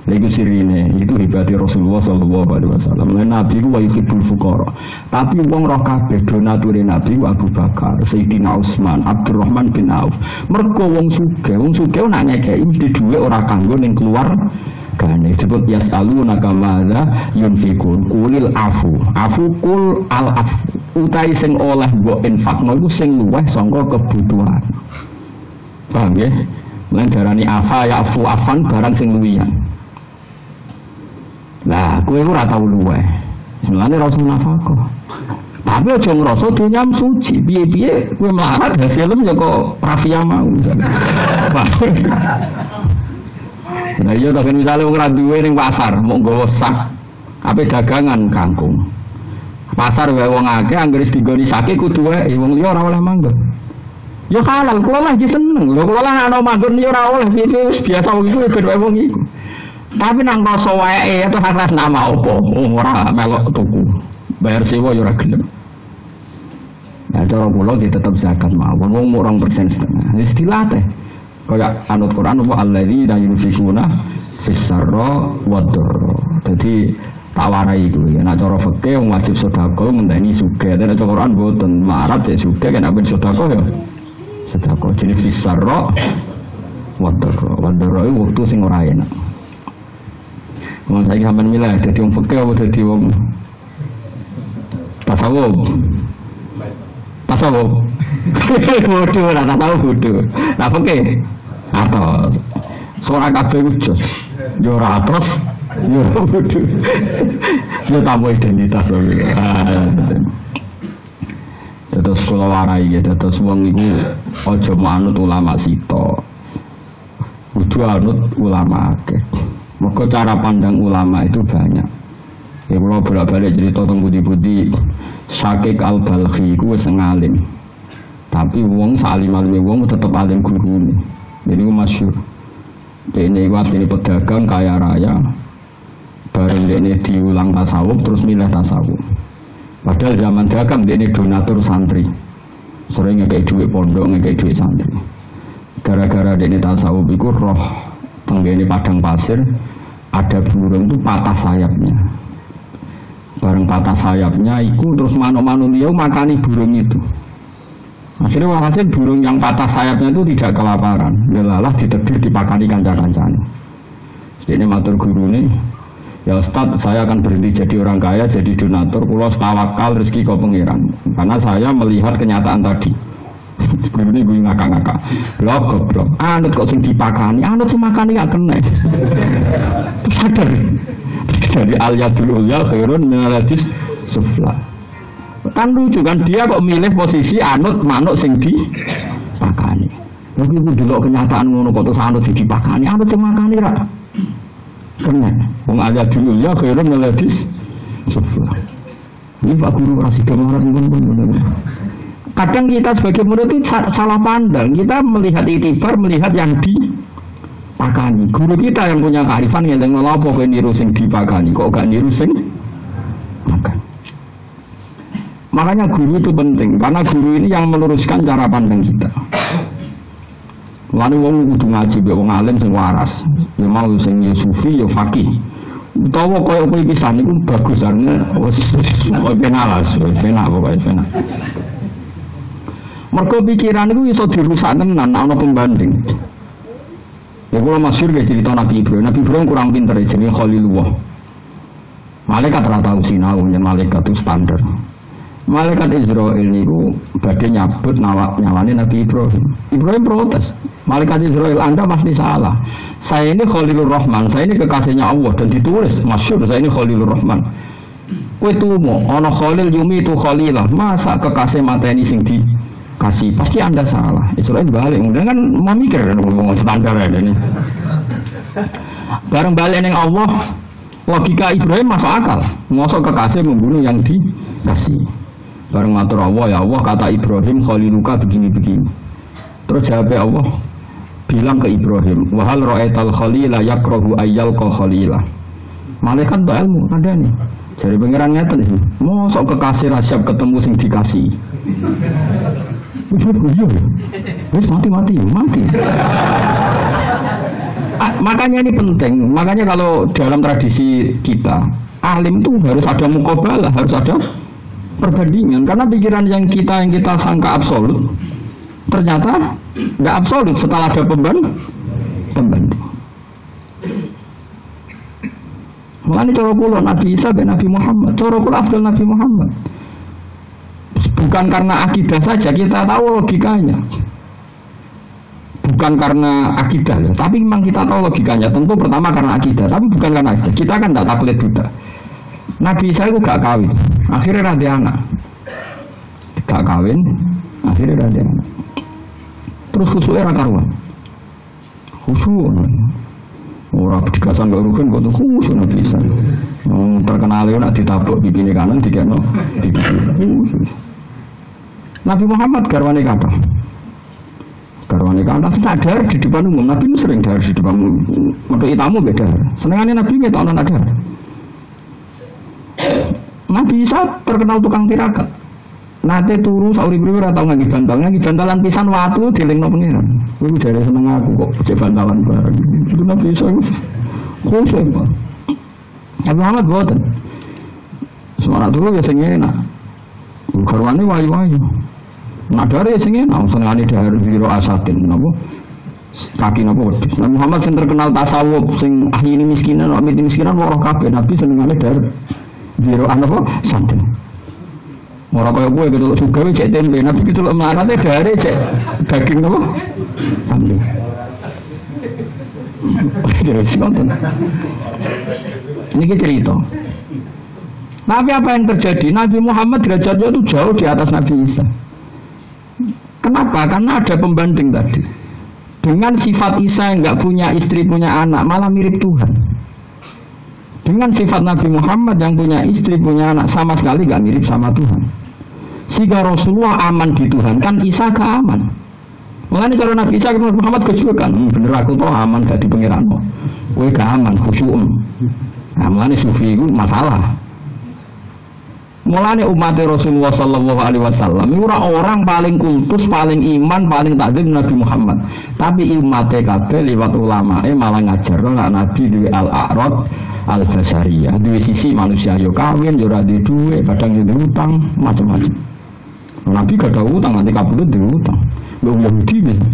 Lha iku sirine, itu hebate Rasulullah sallallahu alaihi wasallam. Nabi ku wa yuhibbul fuqara. Tapi wong roh kabeh donature Nabi Abu Bakar, Sayyidina Utsman, Abdurrahman bin Auf. Mergo wong sugih nak ngekeki mesti dhuwit ora kanggo ning keluar gane disebut yasaluna kamaza yunfikun qulil afu kul al afu utai sing oleh mbok infakno iku sing luwih saka kebutuhan. Paham ya? Lan darani afa ya afu afan barang sing luwihan. Lah kowe ora tau luwih. Mulane ra usah nafkah. Tapi aja ngrasa dunya suci. Piye-piye kowe melarat hasilem ya kok rafia mau. Nah iya tak misalnya wong ra duwe ning pasar mau nggawa sak ape dagangan kangkung. Pasar wae wong akeh anggere digoni sake kudu wae wong liya ora oleh manggon. Ya halal kula lagi seneng. Lho kula lah ana manggon ya ora oleh wis biasa wong iku ben wae wong iku. Tapi nang rasa wae itu atas nama apa? Ora melok tuku. Bayar sewa ya ora gelem. Nah, cara kula dia tetap zakat mawon wong 2,5%. Wis dilatih. Kaya anut Quran wa allazi la yunfikuna fis-sarra wad-dharra. Dadi tak warai iku ya. Nek cara fikih wong wajib sedekah ngenteni sugih. Nek cara Quran mboten marat ya sugih kan ben sedekah ya. Sedekah jenenge fis-sarra wad-dharra. Wad-dharra iku wektu sing ora enak. Wong saiki sampean milih dadi wong fikih apa dadi wong tasawuf. Tasawuf. Bodoh ora tasawuf bodoh. Lah fikih atau seorang kabeh ujus. Yo ora atos, yo bodoh. Yo tambah identitas lho. Terus kula warai ya terus wong iku aja manut ulama sito. Kudu anut ulama akeh. Maka cara pandang ulama itu banyak. Ya kalau bolak-balik cerita tentang budi-budi Syakik al-Balkhi itu sengalim. Tapi wong salim-alim wong tetap alim guru ini. Jadi itu masyhur. Ini asli pedagang kaya raya. Bareng ini diulang tasawuf terus milih tasawuf. Padahal zaman dagang ini donatur santri. Sering ngekei duit pondok, ngekei duit santri. Gara-gara ini tasawuf itu roh tenggene padang pasir ada burung itu patah sayapnya. Bareng patah sayapnya itu terus manuk-manuk dia makani burung itu. Akhirnya walhasil burung yang patah sayapnya itu tidak kelaparan. Lelalah ditedir dipakani kanca-kancane. Jadi ini matur guru ini, ya Ustaz saya akan berhenti jadi orang kaya, jadi donatur, pulau tawakal rezeki kau pengiran. Karena saya melihat kenyataan tadi. Guru ini gue ngakak-ngakak. Blok. Anut kok sing dipakani, anut sing makani gak kena. Terus sadar. Dari al-yadul ulya khairun minal yadis sufla. Kan lucu kan dia kok milih posisi anut manuk sing dipakani. Lagi itu dulu kenyataan ngono kok terus anut sing dipakani, anut sing makani ra. Kena. Wong al-yadul ulya khairun minal yadis sufla. Ini Pak Guru kasih gambaran bener-bener. Kadang kita sebagai murid itu salah pandang. Kita melihat itibar, melihat yang dipakani. Guru kita yang punya kearifan yang ngelapo kok niru sing dipakani, kok gak niru sing makani. Makanya guru itu penting, karena guru ini yang meluruskan cara pandang kita. Lalu wong kudu ngaji, wong alim sing waras, ya mau sing ya sufi, ya fakih. Utawa koyo kowe pisan niku bagus arene wis penalas, penak pokoke penak. Mergo pikiran itu iso dirusak tenan ana pembanding. Ya kula masyhur ge cerita Nabi Ibrahim. Nabi Ibrahim kurang pinter jenenge Khalilullah. Malaikat ora tau sinau yen malaikat itu standar. Malaikat Israel niku badhe nyabut nyawane Nabi Ibrahim. Ibrahim protes. Malaikat Israel, Anda pasti salah. Saya ini Khalilur Rahman, saya ini kekasihnya Allah dan ditulis masyhur saya ini Khalilur Rahman. Kowe tumo ana Khalil yumi itu Khalilah. Masa kekasih mateni sing di kasih pasti Anda salah. Israel balik, kemudian kan mau mikir ngomong standar aja ini. Bareng balik neng Allah, logika Ibrahim masuk akal. Masuk kekasih membunuh yang dikasih. Bareng matur Allah, ya Allah kata Ibrahim Khaliluka begini-begini. Terus jawab Allah, bilang ke Ibrahim, wahal ra'aital khalila yakrahu ayyalqa khalila. Malaikat tuh ilmu ada nih. Jadi pengiran ngeten sih. Masuk kekasih rasyab ketemu sing dikasih. Wis mati. Makanya ini penting. Makanya kalau dalam tradisi kita, alim itu harus ada muqabalah, harus ada perbandingan. Karena pikiran yang kita sangka absolut, ternyata nggak absolut setelah ada pembanding. Mulane cara kula Nabi Isa ben Nabi Muhammad, cara kula afdal Nabi Muhammad. Bukan karena akidah saja, kita tahu logikanya. Bukan karena akidah ya, tapi memang kita tahu logikanya. Tentu pertama karena akidah, tapi bukan karena akidah. Kita kan tidak taklid budak. Nabi Isa itu gak kawin, akhirnya ada anak. Gak kawin, akhirnya ada anak. Terus khusyuknya ra karuan. Khusyuk. Orang digasan gak rukun, kok khusyuk Nabi Isa. Terkenal itu nak ditabuk bibine kanan, dikeno bibine. Nabi Muhammad garwane kathah. Garwane kan tak dahar di depan umum. Nabi sering dahar di depan umum. Metu tamu beda. Senengane Nabi ngetokno dahar. Nabi Isa terkenal tukang tirakat. Nate turu sauri-uri ora tau ngangge bantalan pisan watu dilingno pengiran. Kuwi jare seneng aku kok cek bantalan bareng. Itu Nabi Isa khusus Pak. Nabi Muhammad boten. Semana turu ya sing enak. Garwane wayu-wayu. Nak dari sing enak senengane dahar zero asatin napa? Kaki napa wedhus. Nabi Muhammad sing terkenal tasawuf sing ahli miskinan, amit miskinan weruh kabeh Nabi senengane dahar zero apa? Santen. Ora kaya kowe keceluk sugawe cek tempe, Nabi keceluk marate dahare cek daging napa? Santen. Terus konten. Ini cerita. Tapi apa yang terjadi? Nabi Muhammad derajatnya itu jauh di atas Nabi Isa. Kenapa? Karena ada pembanding tadi. Dengan sifat Isa yang nggak punya istri, punya anak, malah mirip Tuhan. Dengan sifat Nabi Muhammad yang punya istri, punya anak, sama sekali nggak mirip sama Tuhan. Sehingga Rasulullah aman di Tuhan, kan Isa gak aman. Makanya kalau Nabi Isa Nabi Muhammad kejukan, bener aku tuh aman gak di pengiranmu. Kowe gak aman, khusyuk. Nah, makanya sufi itu masalah. Mulane umat Rasulullah sallallahu alaihi wasallam ora orang paling kultus, paling iman, paling takdim Nabi Muhammad. Tapi umat kabeh liwat ulamae malah ngajarno nek Nabi duwe al-a'rad al-basariyah, duwe sisi manusia yo kawin, yo ora duwe duwe, kadang yo utang, macam-macam. Nabi gak ada utang, nanti kabudut duwe utang. Mbok Yahudi bisa.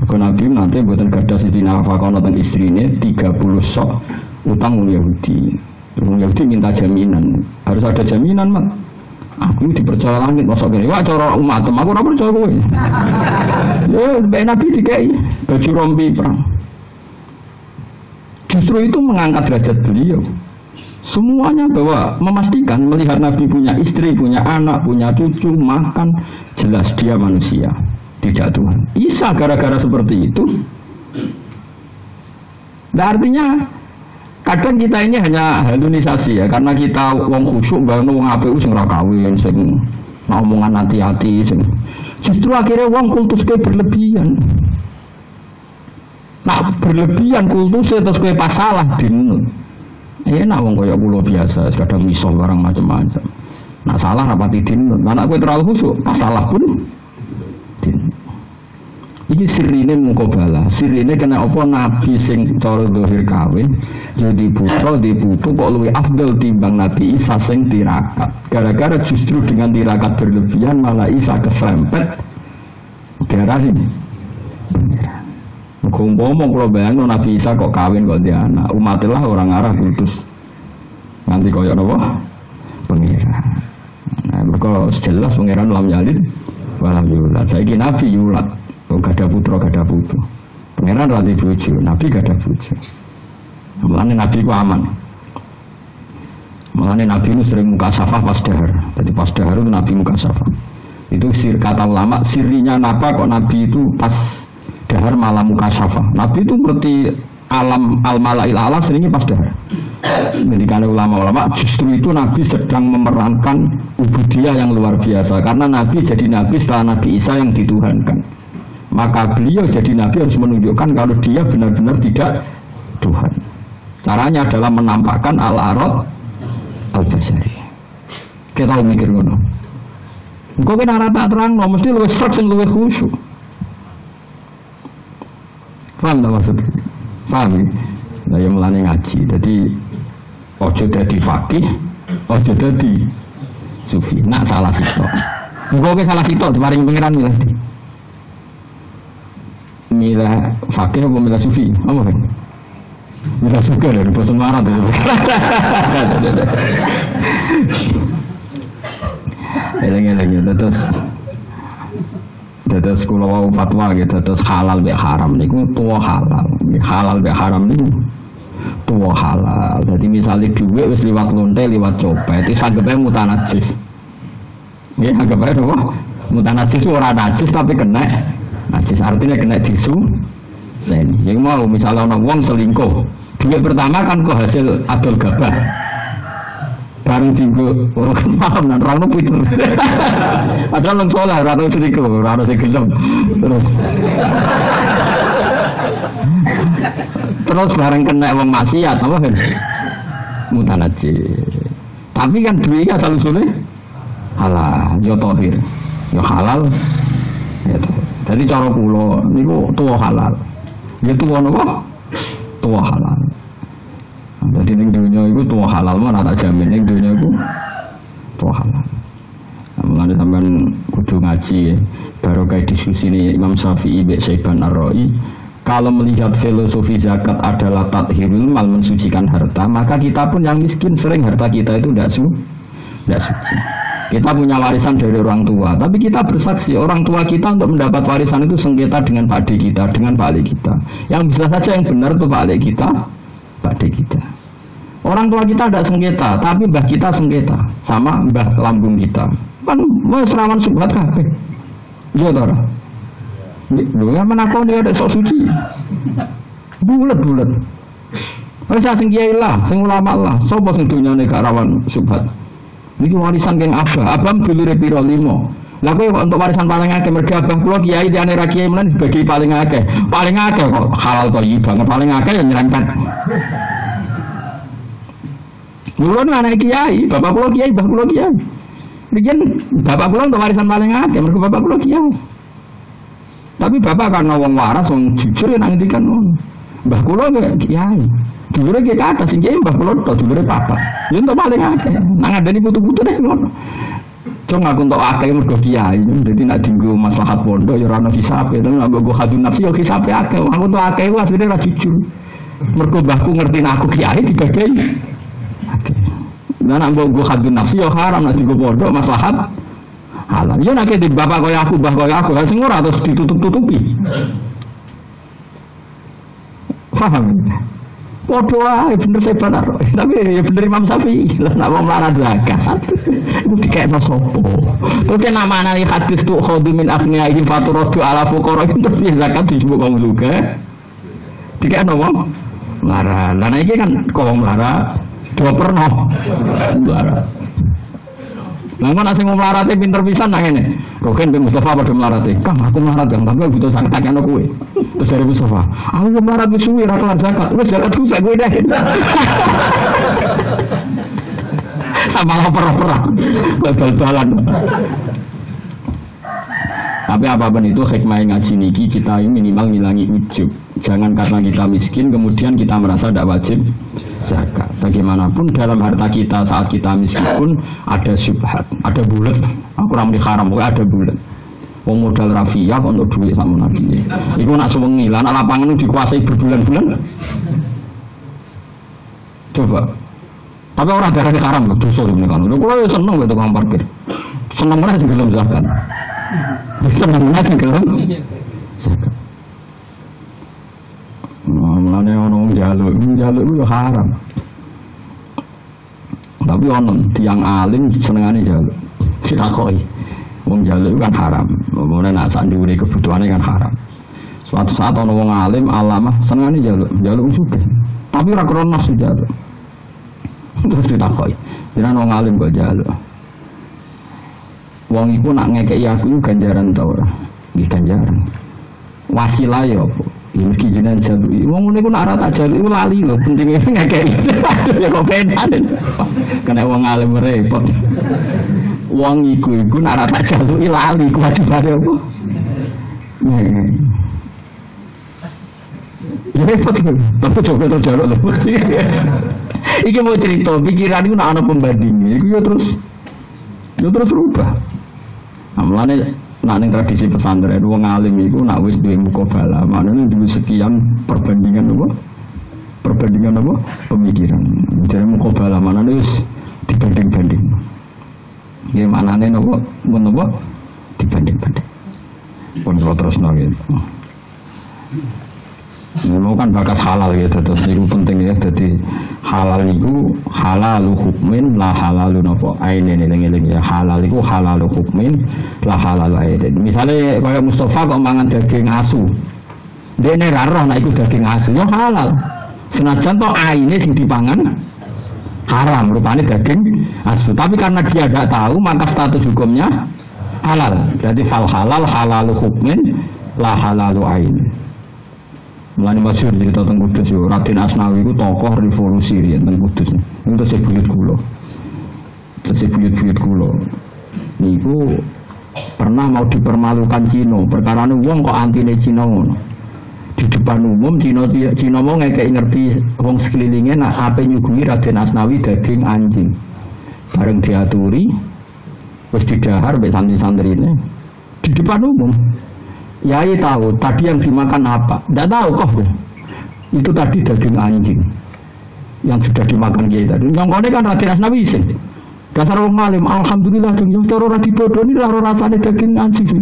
Kau Nabi nanti buatan gadah siti nafkah nonton istrinya 30 sok utang Yahudi. Orang Yahudi minta jaminan, harus ada jaminan mat. Aku dipercaya langit masuk gini. Wah cara umat, aku ora percaya kowe. Ya, Nabi dikai baju rompi perang. Justru itu mengangkat derajat beliau. Semuanya bahwa memastikan melihat Nabi punya istri, punya anak, punya cucu, makan, jelas dia manusia, tidak Tuhan. Isa gara-gara seperti itu. Nah, artinya kadang kita ini hanya halunisasi ya, karena kita wong khusyuk bangun wong APU sing ra kawin, sing omongan hati-hati, sing justru akhirnya wong kultusnya berlebihan. Nah berlebihan kultusnya terus kowe pas salah dinut. Enak wong kaya kula biasa, kadang miso barang macam-macam. Nah salah rapati dinut, anak kowe terlalu khusyuk, pas salah pun dinut. Iki sirine mukobala, sirine kena apa Nabi sing cara zahir kawin jadi putra di putu kok luwih afdal timbang Nabi Isa sing tirakat. Gara-gara justru dengan tirakat berlebihan malah Isa keserempet diarahin pengiran. Muga-muga kula bayangno Nabi Isa kok kawin kok dia anak, umatilah orang arah putus. Nanti koyo napa? Pengiran. Nah, mergo jelas pengiran lam yalid walam yulad. Saiki Nabi yulad. Gak ada putra, gak ada putu. Pengiran rati bojo, Nabi gak ada bojo. Mulane Nabi ku aman. Mulane Nabi itu sering muka safah pas dahar. Jadi pas dahar itu Nabi muka safah. Itu kata ulama, sirinya napa kok Nabi itu pas dahar malah muka safah. Nabi itu berarti alam al-mala'il a'la seringnya pas dahar. Jadi karena ulama-ulama justru itu Nabi sedang memerankan ubudiyah yang luar biasa. Karena Nabi jadi Nabi setelah Nabi Isa yang dituhankan. Maka beliau jadi Nabi harus menunjukkan kalau dia benar-benar tidak Tuhan. Caranya adalah menampakkan al-a'rad al-basari. Kita mikir ngono. Engko kena rata terang, mesti luwih srek sing luwih khusyuk. Paham tak maksudnya? Paham? Nah, yang mulane ngaji. Jadi ojo dadi fakih, ojo dadi sufi. Nak salah sitok. Engko salah sitok diparing pengiran milih. Milah fakih apa milah sufi? Apa kan? Milah suka dari bahasa Arab. Eleng-eleng terus kula wau fatwa gitu, terus halal be haram niku tuwa halal. Halal be haram niku tuwa halal. Jadi misalnya dhuwit wis liwat lonte, liwat copet, itu sagebe mutanajis. Nggih, sagebe apa? Mutanajis ora najis tapi kena najis, artinya kena disu sen. Yang mau misalnya orang wong selingkuh, duit pertama kan kok hasil adol gabah. bareng tinggu orang malam dan orang nopo itu. Padahal orang soleh, rata sedikit, rata segelem. Terus bareng kena wong maksiat, apa kan? Mutanaji. Tapi kan duitnya asal usulnya halal, yo tohir, yo halal. Ya, jadi cara pulau, niku tua halal. Ya tua nopo? Tua halal. Jadi ning dunia itu tua halal mana tak jamin ning dunia itu tua halal. Mulane sampean kudu ngaji baru kayak diskusi ini Imam Syafi'i mbek Saiban Ar-Ra'i. Kalau melihat filosofi zakat adalah tathirul mal mensucikan harta, maka kita pun yang miskin sering harta kita itu tidak suci. Kita punya warisan dari orang tua, tapi kita bersaksi orang tua kita untuk mendapat warisan itu sengketa dengan Pak D kita, dengan Pak Ali kita. Yang bisa saja yang benar itu Pak Ali kita, Pak D kita. Orang tua kita tidak sengketa, tapi mbah kita sengketa sama mbah lambung kita. Kan mau serawan subhat kabeh. Iya ta ora? Lho ya menakon dia ada sok suci. Bulet-bulet. Wis sing kiai lah, sing ulama lah, sapa sing dunyane gak rawan subhat. Niki warisan keng abah dulure pira 5. Lah kowe untuk warisan paling akeh mergo abah kula kiai diane ra kiai menen dibagi paling akeh. Paling akeh kok halal thayyib banget paling akeh ya nyerempet. Mulane anak kiai, bapak kula kiai, mbah kula kiai. Riyen bapak kula untuk warisan paling akeh mergo bapak kula kiai. Tapi bapak karena wong waras, wong jujur ya nang ngendikan ngono. Mbah kula kiai. Dulure ki kathah sing kiai mbah kula tok dulure papa. Ya entuk paling akeh. Nang ngandani putu-putu deh ngono. Cung aku entuk akeh mergo kiai. Dadi nek dienggo maslahat pondok ya ora ono hisabe, tapi nek nggo hadun nafsi ya hisabe akeh. Aku entuk akeh ku asline ora jujur. Mergo mbahku ngerti nek aku kiai dibagi. Akeh. Lah nek nggo hadun nafsi ya haram nek dienggo pondok maslahat halal. Ya nek di bapak kaya aku, mbah kaya aku, sing ora terus ditutup-tutupi. Paham? Podo ae bener saya benar. Tapi ya bener Imam Syafi'i. Lah nek wong melarat zakat. Iki kaya sopo. Terus nama-nama hadis tu khadimin aghniyaihim faturadu ala fuqara itu terus zakat dijupuk wong juga. Dikene wong melarat. Lah iki kan kok wong melarat dua pernah melarat. Lah ana sing melarate pinter pisan nang ngene. Roken bin Mustafa padha melarate. Kang aku melarat Kang, tapi butuh zakat takane kowe. Terus dari Mustafa, aku melarat wis suwi ra kelar zakat. Wis zakatku sak kowe dah. Malah perang-perang. Bal-balan. Tapi apapun itu hikmah ngaji niki kita ini minimal ngilangi ujub. Jangan karena kita miskin kemudian kita merasa tidak wajib zakat. Bagaimanapun dalam harta kita saat kita miskin pun ada syubhat, ada bulat. Aku ramli haram, pokoknya ada bulat. Wong modal rafiyah untuk duit sama nabi. Iku nak sewengi, lah nak lapangan itu dikuasai berbulan-bulan. Coba. Tapi orang darah haram loh, dosa sebenarnya kan. Kalau seneng betul tukang parkir, seneng mana sih belum zakat. Seneng mana sih belum zakat. Mulane orang jaluk itu haram. Tapi orang tiang alim senengane jaluk. Sitakoi, wong jaluk kan haram. Mulane nak sak ndhuwure kebutuhane kan haram. Suatu saat orang wong alim alamah senengane jaluk sugih. Tapi ora krono nafsu jaluk. Terus ditakoi, jenengan wong alim kok jaluk. Wong iku nak ngekeki aku ganjaran ta ora? Nggih ganjaran. Wasilah ya apa? Iki jenengan jaluki. Wong ngene iku nak ora tak jaluki lali lho, pentinge ngekeki. Aduh ya kok pedan. Kena wong alim repot. Wong iku nak ora tak jaluki lali kewajibane apa? Ya repot kan. Tapi coba terjaluk lho. Iki mau cerita, pikiran itu nak ana pembandingnya. Iku ya terus rubah. Mulane nak ning tradisi pesantren wong alim iku nak wis duwe mukabala, maknane duwe sekian perbandingan apa? Perbandingan apa? Pemikiran. Jadi mukabala maknane wis dibanding-banding. Nggih maknane napa? Mun napa? Dibanding-banding. Pun terus gitu. Memang kan bakas halal gitu, terus itu penting ya. Jadi halal itu halalu hukmin lah halalu nopo ainin eling-eling ya. Halal itu halalu hukmin lah halalu ainin. Misalnya kayak Mustafa kok mangan daging asu, dia neraro nak ikut daging asu, ya halal. Senajan toh aine sing dipangan haram, rupanya daging asu. Tapi karena dia tidak tahu, maka status hukumnya halal. Berarti fal halal halalu hukmin la halalu ain. Mulane masyhur cerita teng Kudus yo Raden Asnawi itu tokoh revolusi riyen teng Kudus. Itu sing buyut kula. Terus buyut kula. Niku pernah mau dipermalukan Cina, perkara wong kok antine Cina ngono. Di depan umum Cina mau ngekek ngerti wong sekelilingnya nak ape nyuguhi Raden Asnawi daging anjing. Bareng diaturi wis didahar mbek santri-santrine di depan umum. Yai tahu tadi yang dimakan apa? Tidak tahu kok. Itu tadi daging anjing yang sudah dimakan Kiai tadi. Yang kone kan Raden Asnawi isin. Dasar wong alim, alhamdulillah dong yo cara ora dibodoni ora rasane daging anjing.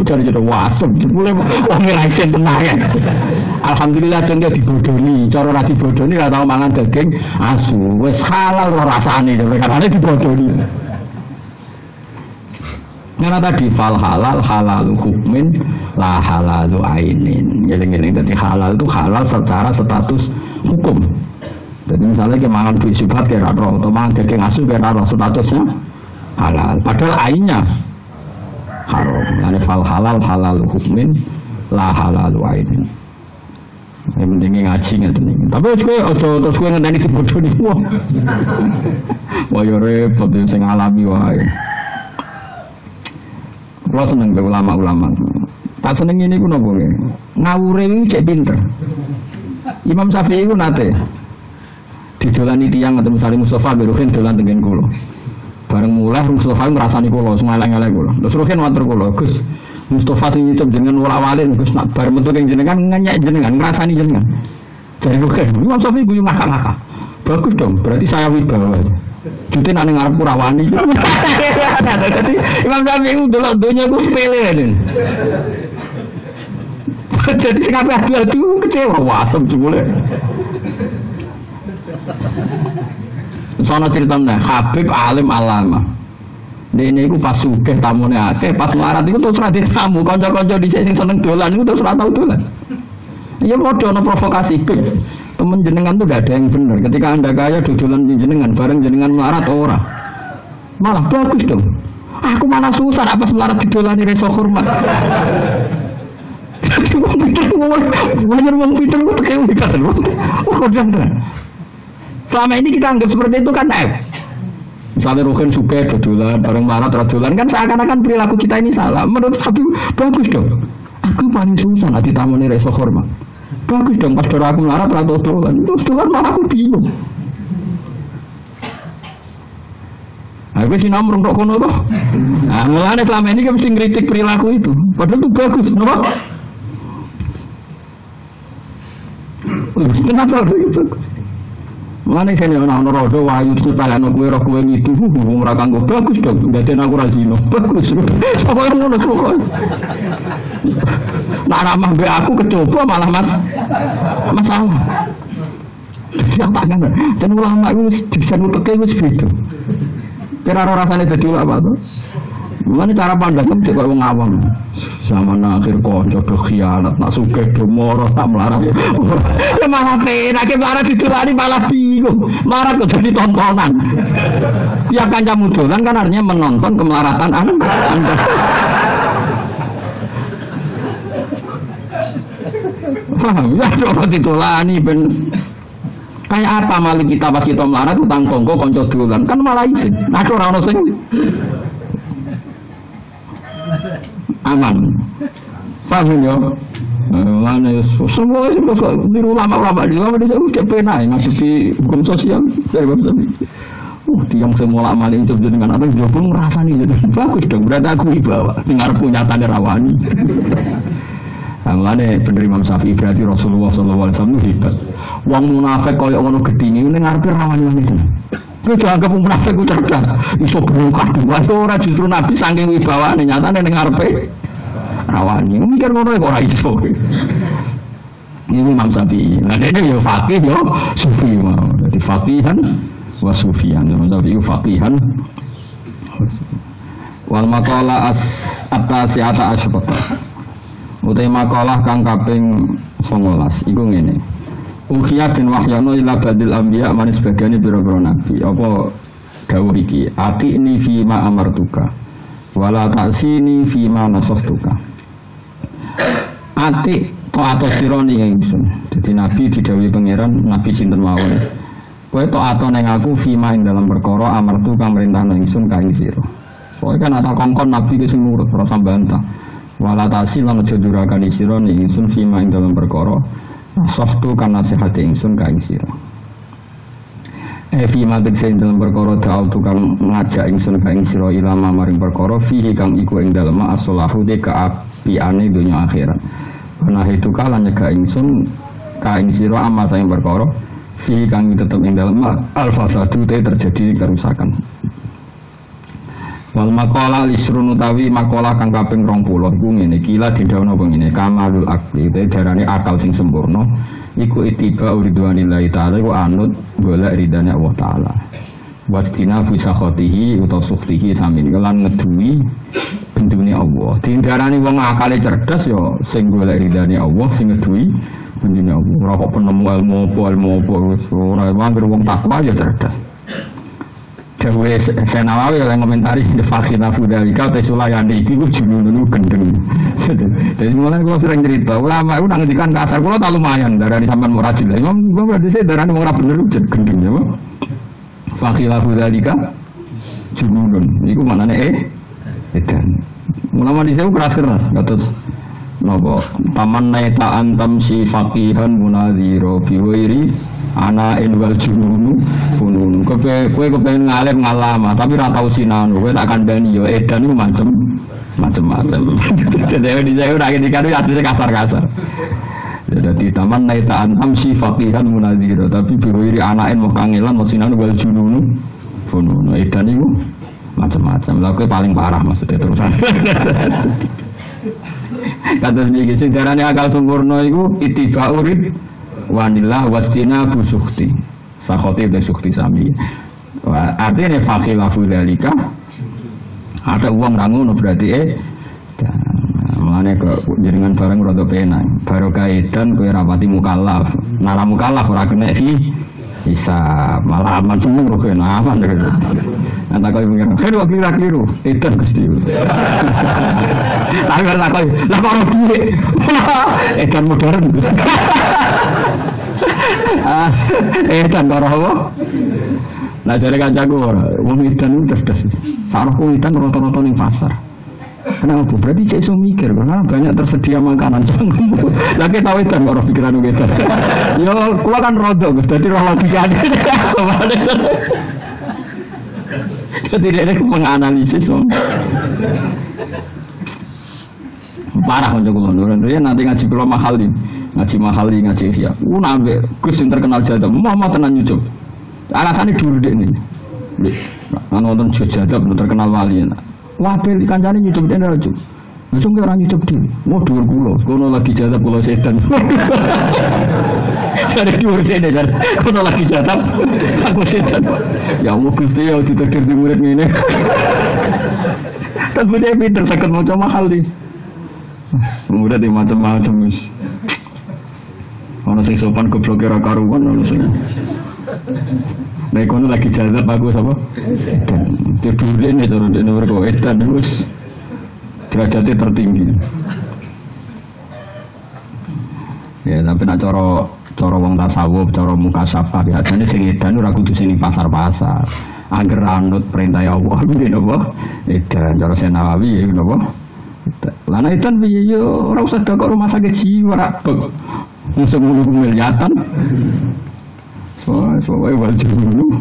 Jadi wasem, mulai wong ora isin tenang ya. Alhamdulillah dong yo dibodoni, cara ora dibodoni ora tau mangan daging asu. Wis halal ora rasane karena dibodoni. Karena tadi fal halal halalu hukmin la halalu ainin. Jadi tadi halal itu halal secara status hukum. Jadi misalnya kita makan duit syubhat kira roh, atau makan daging asu kira roh statusnya halal. Padahal ainnya haram. Jadi fal halal halalu hukmin la halalu ainin. Yang pentingnya ngaji nggak nih. Tapi terus gue ngenteni dibodoh nih. Wah ya repot yang saya ngalami wae. Kalau seneng be ulama-ulama, tak seneng ini ku nopo nggih. Ngawure iki cek pinter. Imam Syafi'i ku nate didolani tiyang atau misalnya Mustafa Beruhin dolan tengen kula. Bareng mulai Mustafa ngrasani kula, semalek-elek kula. Terus Ruhin matur kula, Gus, Mustafa sing nyicep jenengan wala-wali Gus nak bar metu ning jenengan ngenyek jenengan, ngrasani jenengan. Jadi Ruhin, Imam Syafi'i guyu ngakak-ngakak. Bagus dong, berarti saya wibawa. Jute nek ning ngarep ora wani. Dadi Imam Syafi'i ku delok donya ku sepele den. Jadi sing ape adu-adu kecewa wasem jebule. Sono ceritane Habib alim alama. Dene iku pas sugih tamune akeh, pas melarat iku terus ora ditamu, kanca-kanca dhisik sing seneng dolan iku terus ora tau dolan. Ya padha ana provokasi Bib. Temen jenengan tuh gak ada yang benar. Ketika anda kaya dodolan jenengan, bareng jenengan melarat ora. Malah bagus dong. Aku mana susah, apa melarat didolani reso hormat. Jadi wong pinter, wong pinter kok kayak dikatakan. Oh kodang tenan. Selama ini kita anggap seperti itu kan misalnya Ruhin suka dodolan, bareng melarat dodolan kan seakan-akan perilaku kita ini salah. Menurut Habib bagus dong. Aku paling susah nanti tamune reso hormat. Bagus dong pas dora aku melarat atau dolan. Terus dolan malah aku bingung. Aku sih nomor untuk kono toh. Nah, mulane selama ini kan mesti ngritik perilaku itu. Padahal itu bagus, kenapa? Kenapa itu? Mulane kene ana rodo wayu sepalane kowe ngidu wong ora kanggo bagus dong. Ndaden aku ra zina. Bagus. Pokoke ngono pokoke. Nak ramah mbek aku kecoba malah masalah. Yang tak kan. Dan ulama itu desain uteke wis beda. Kira ora rasane dadi ulama to. Mulane cara pandang cek kok wong awam. Zaman akhir kanca do khianat, nak sugih do moro tak melarat. Ya malah penak melarat didolani malah bingung. Melarat kok jadi tontonan. Tiap kancamu dolan kan artinya menonton kemelaratan Anda. Paham ya orang ditolani ben kayak apa malah kita pas kita melarat utang kongko konco dolan kan malah isin. Nah ora ono sing aman. Paham ya? Mana semua niru ulama-ulama di lama dia udah pernah ngadepi hukum sosial dari bangsa. Tiang semula amal itu dengan apa dia pun ngerasani jadi bagus dong. Berarti aku dibawa dengar punya tanda rawani. Mulane bener Imam Syafi'i berarti Rasulullah sallallahu alaihi wasallam hebat. Wong munafik koyo ngono gedine ning ngarepe rawani itu. Kuwi dianggap munafik ku cerdas. Iso bongkar ora justru Nabi saking wibawane nyatane ning ngarepe rawani. Mikir ngono kok ora iso. Ini Imam Syafi'i. Nah dene yo faqih yo sufi mau. Dadi faqihan wa sufiyan. Imam Syafi'i faqihan. Wal maqala at-tasi'ata asyata. Utai makalah kang kaping 19 iku ngene. Ukhiyah dan wahyana ila badil anbiya manis bagiannya biro-biro nabi. Apa dawuh iki? Ati'ni fima amartuka wala ta'sini fima nasahtuka. Ati ta'ato sironi ingsun. Jadi nabi didhawuhi pangeran, nabi sinten mawon. Kowe ta'ato ning aku fima ing dalam perkara amartuka merintahno ingsun ka ing sira. Soale kan ata kongkon nabi ki sing nurut ora sambantah. Wala ta'sil lan aja durakaning sira ning ingsun fima ing dalam perkara nasahtu kan nasihat ingsun ka ing sira. Fi matik sing dalam perkara ta'autu kang ngajak ingsun ka ing sira ilama maring perkara fihi kang iku ing dalem as-salahu de kaapiane dunya akhirat. Nah itu kala nyegah ingsun ka ing sira ama saing perkara fihi kang tetep ing dalem al-fasadu te terjadi kerusakan. Wal maqala lisrun utawi maqala kang kaping 20 iku ngene kila didhawuhna apa ngene kamalul aqli te darane akal sing sempurna iku itiba ridwanillahi taala iku anut golek ridane Allah taala wastina fi sakhatihi utawa sukhtihi samin lan ngeduwi bendune Allah dindarani wong akale cerdas ya sing golek ridane Allah sing ngeduwi bendune Allah ora kok penemu ilmu apa ora mangger wong takwa ya cerdas. Dewe Senawawi yang komentari fakhina fudalika tesulayani iki ku jununu gendeng. Jadi mulai gua sering cerita ulama itu ngendikan kasar kula tak lumayan darani sampean murajil. Imam gua dhisik darani wong ora bener gendeng ya. Fakhina fudalika jununun. Iku maknane edan. Ulama dhisik keras-keras kados napa taman naita antam si faqihan munadzira biwairi ana wal jununu funun kowe kepen ngalim ngalama tapi ora tau sinau kowe tak kandhani yo edan iku macem-macem jadi dia ora ngendikan asline kasar-kasar jadi taman naita antam si faqihan munadzira tapi biwairi ana mau kangelan mau sinau wal jununu funun edan iku macem-macem lha kowe paling parah maksudnya terusan. Kata sendiri, sejarahnya akal sempurna itu itiba urid wanillah wastina busukti sakhoti dan sukti sami. Artinya fakhilafu dalika ada uang rangun berarti mana ke jaringan barang rada penang baru kaitan kowe rapati mukallaf nara mukallaf ora kena bisa malah aman semua roh kena aman gitu. Nanti kau mikir, kira keliru, itu gusti. Tapi kalau kau, lah kau orang duit, edan modern. Edan kau apa? Nah jadi kancaku orang, wong edan itu cerdas. Sarahku edan rata-rata ning pasar. Kenapa? Berarti cek iso mikir, karena banyak tersedia makanan. Lagi tahu edan kau orang pikiran edan. Yo, gua kan rodok, Gus. Jadi roh logikane soalnya. Jadi dia menganalisis parah kan cukup menurut dia nanti ngaji kalau mahali ngaji ya nabe Gus yang terkenal jadab mau tenan YouTube alasannya dulu deh ini nonton jadab terkenal wali wabel kancane YouTube dia nggak Langsung ke orang YouTube dia, mau dhuwur kula lagi jatah kula sedan. Jadi dhuwur dene jar, kula lagi jatah aku sedan. Ya Allah Gusti ya ditakdir di murid ngene. Kan budhe pinter saged maca mahal iki. Murid iki macam-macam wis. Ono sing sopan goblok ora karuan ono sing. Nek kono lagi jatah aku sapa? Dhuwur dene cara dene mergo edan wis. Derajatnya tertinggi. Ya, tapi nak cara wong tasawuf, cara mukasyafah ya jane sing edan ora kudu sing pasar-pasar. Angger anut perintah Allah piye napa? Edan cara Senawawi ya napa? Lah nek edan piye yo ora usah kok rumah sakit jiwa ra bek. Musuh miliatan. Soale wajib dulu.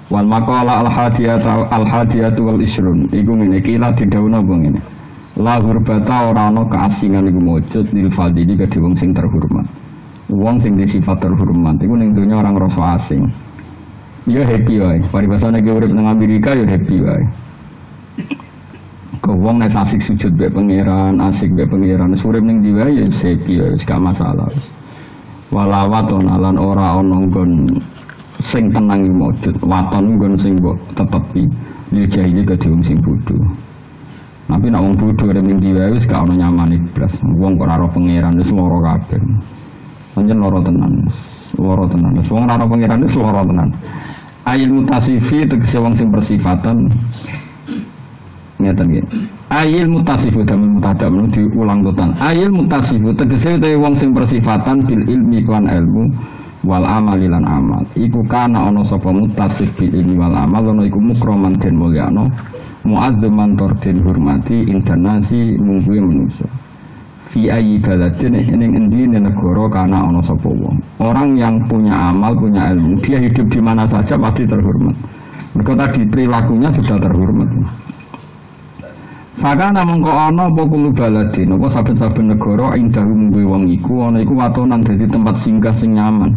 Wal maqala al-hadiyatu wal isrun iku ngene iki la didhawuhna apa ngene la hurbata ora ana keasingan iku mujud lil fadili kedhe wong sing terhormat wong sing di sifat terhormat iku ning donya orang rasa asing ya happy wae paribasane ki urip nang Amerika ya happy wae kok wong nek asik sujud mbek pangeran asik mbek pangeran urip ning ndi wae ya happy wis gak masalah walawat lan ora ana nggon sing tenang mujud waton nggon sing mbok tetepi niljaine kedhe wong sing bodho. Tapi nek wong bodho arep ning ndi wae wis gak ono nyamane blas. Wong kok ora ro pangeran wis lara kabeh. Pancen loro tenan. Loro tenan. Wong ora pangeran wis loro tenan. Ayil mutasifi tegese wong sing bersifatan ngeten nggih. Ayil mutasifu damel mutadam diulang totan. Ayil mutasifu tegese te wong sing bersifatan bil ilmi kan ilmu wal amal lan amal. Iku kana ana sapa mutasif bil ilmi wal amal ana iku mukraman den mulyano muazzaman tur den hormati indanasi mungguhe manusa. Fi ayyi baladin ning endi negara kana ana sapa wong. Orang yang punya amal, punya ilmu, dia hidup di mana saja pasti terhormat. Mergo tadi perilakunya sudah terhormat. Fakana mengko ana apa kulo baladin, apa saben-saben negara indah mungguhe wong iku ana iku watonan dadi tempat singgah sing nyaman.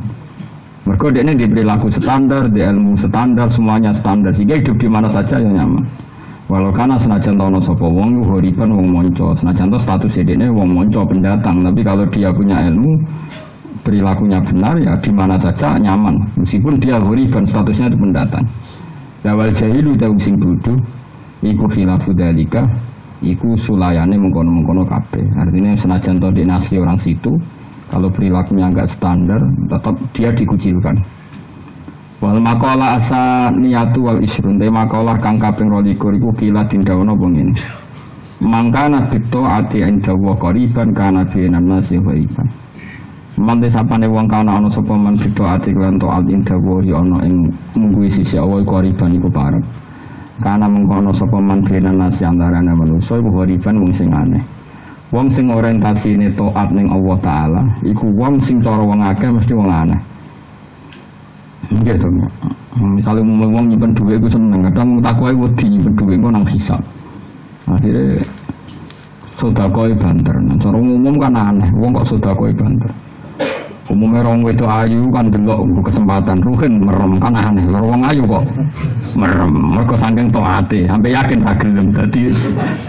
Mergo dekne di perilaku standar, di ilmu standar, semuanya standar sehingga hidup di mana saja yang nyaman. Walau karena senajan tono sapa wong horiban wong monco, senajan to status dekne wong monco pendatang, tapi kalau dia punya ilmu, perilakunya benar ya di mana saja nyaman, meskipun dia horiban statusnya itu pendatang. Dawal jahilu ta sing bodho iku khilafu dalika, iku sulayane mengkono-mengkono kabeh. Artinya senajan to dekne asli orang situ, kalau perilakunya enggak standar, tetap dia dikucilkan. Wal maqala asa niyatu wal isrun te maqalah kang kaping 22 iku kila dindawono apa ngene. Mangkana bito ati indawa qariban kana binan nasi ghaiban. Mante sapane wong kana ana sapa man bito ati lan taat indawa ya ana ing mungguhe sisi Allah qariban iku parek. Kana mengkono sapa man binan nasi antarane manusa iku ghaiban wong sing aneh. Wong sing orientasine taat ning Allah taala iku wong sing cara wong akeh mesti wong aneh. Nggih to. Misale wong nyimpen dhuwit iku seneng, kadang takwae wedi nyimpen dhuwit kok nang hisab. Akhire sedekah banter. Cara umum kan aneh, wong kok sedekah banter. Umumnya orang itu ayu kan delok kesempatan ruhin merem kan aneh. Lha wong ayu kok merem, mergo saking taate, sampai yakin ra gelem. Dadi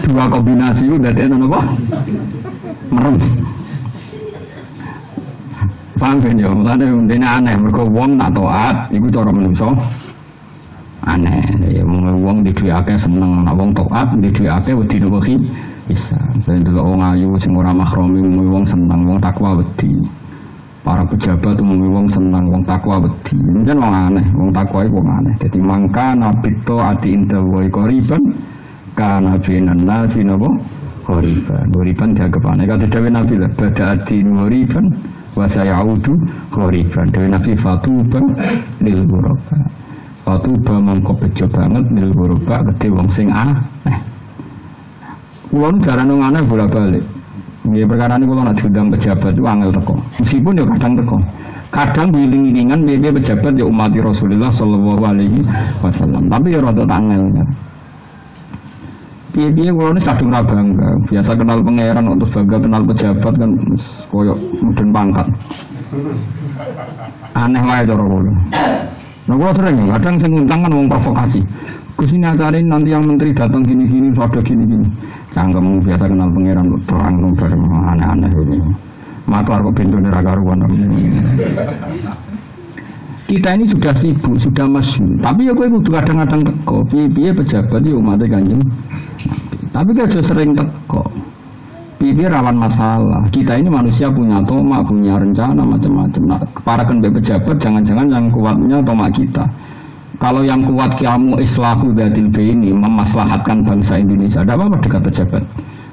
dua kombinasi ku dadekno napa? Merem. Paham kan ya, mulane ndene aneh mergo wong nak taat iku cara menungso aneh. Ya wong di dhuwit akeh seneng, nak wong taat di dhuwit akeh wedi nopo bisa. Saya delok wong ayu sing ora mahram wong seneng, wong takwa wedi. Para pejabat umumnya wong seneng, wong takwa wedi. Ini wong aneh, wong takwa iku wong aneh. Dadi mangka nabito ati inda wa qariban kana binan nasi napa qariban. Qariban dianggapane kata dawuh Nabi lah, bada ati qariban wa sayaudu qariban. Dawuh Nabi fatuba lil ghuraba. Fatuba mangko bejo banget lil ghuraba kedhe wong sing aneh. Kulo jarane aneh bolak-balik. Nggih perkara niku kula nek diundang pejabat itu angel teko. Meskipun ya kadang teko. Kadang wiling-wilingan piye pejabat ya umat Rasulullah sallallahu alaihi wasallam. Tapi ya rada angel. Piye-piye kula ini kadung ra bangga. Biasa kenal pangeran terus bangga kenal pejabat kan koyo mudun pangkat. Aneh wae cara kula. Nah kula sering kadang sing ngundang kan wong provokasi. Gus ini acarin nanti yang menteri datang gini-gini, ada gini-gini. Cangkem biasa kenal pangeran terang bareng aneh-aneh ini. Maklar kok pintu nerakaruan. Kita ini sudah sibuk, sudah masyhur. Tapi ya kowe kudu kadang-kadang teko. Piye pejabat ya umat Kanjeng. Tapi kan sering teko. Piye rawan masalah. Kita ini manusia punya tomak, punya rencana macam-macam. Nah, keparakan pejabat jangan-jangan yang kuatnya tomak kita. Kalau yang kuat kamu islahu dzil baini, memaslahatkan bangsa Indonesia, tidak apa-apa dekat pejabat.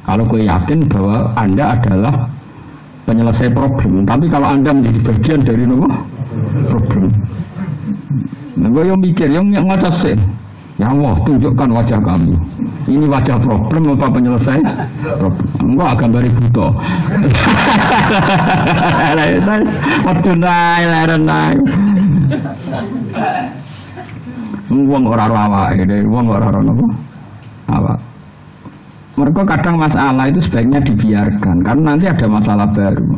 Kalau kau yakin bahwa Anda adalah penyelesai problem, tapi kalau Anda menjadi bagian dari problem, nah, yang mikir, yang ngaca sih, ya Allah tunjukkan wajah kami. Ini wajah problem apa penyelesai problem? Enggak gambari buta. Waktu naik. Wong ora awake dhewe, wong ora napa? Awak. Mereka kadang masalah itu sebaiknya dibiarkan karena nanti ada masalah baru.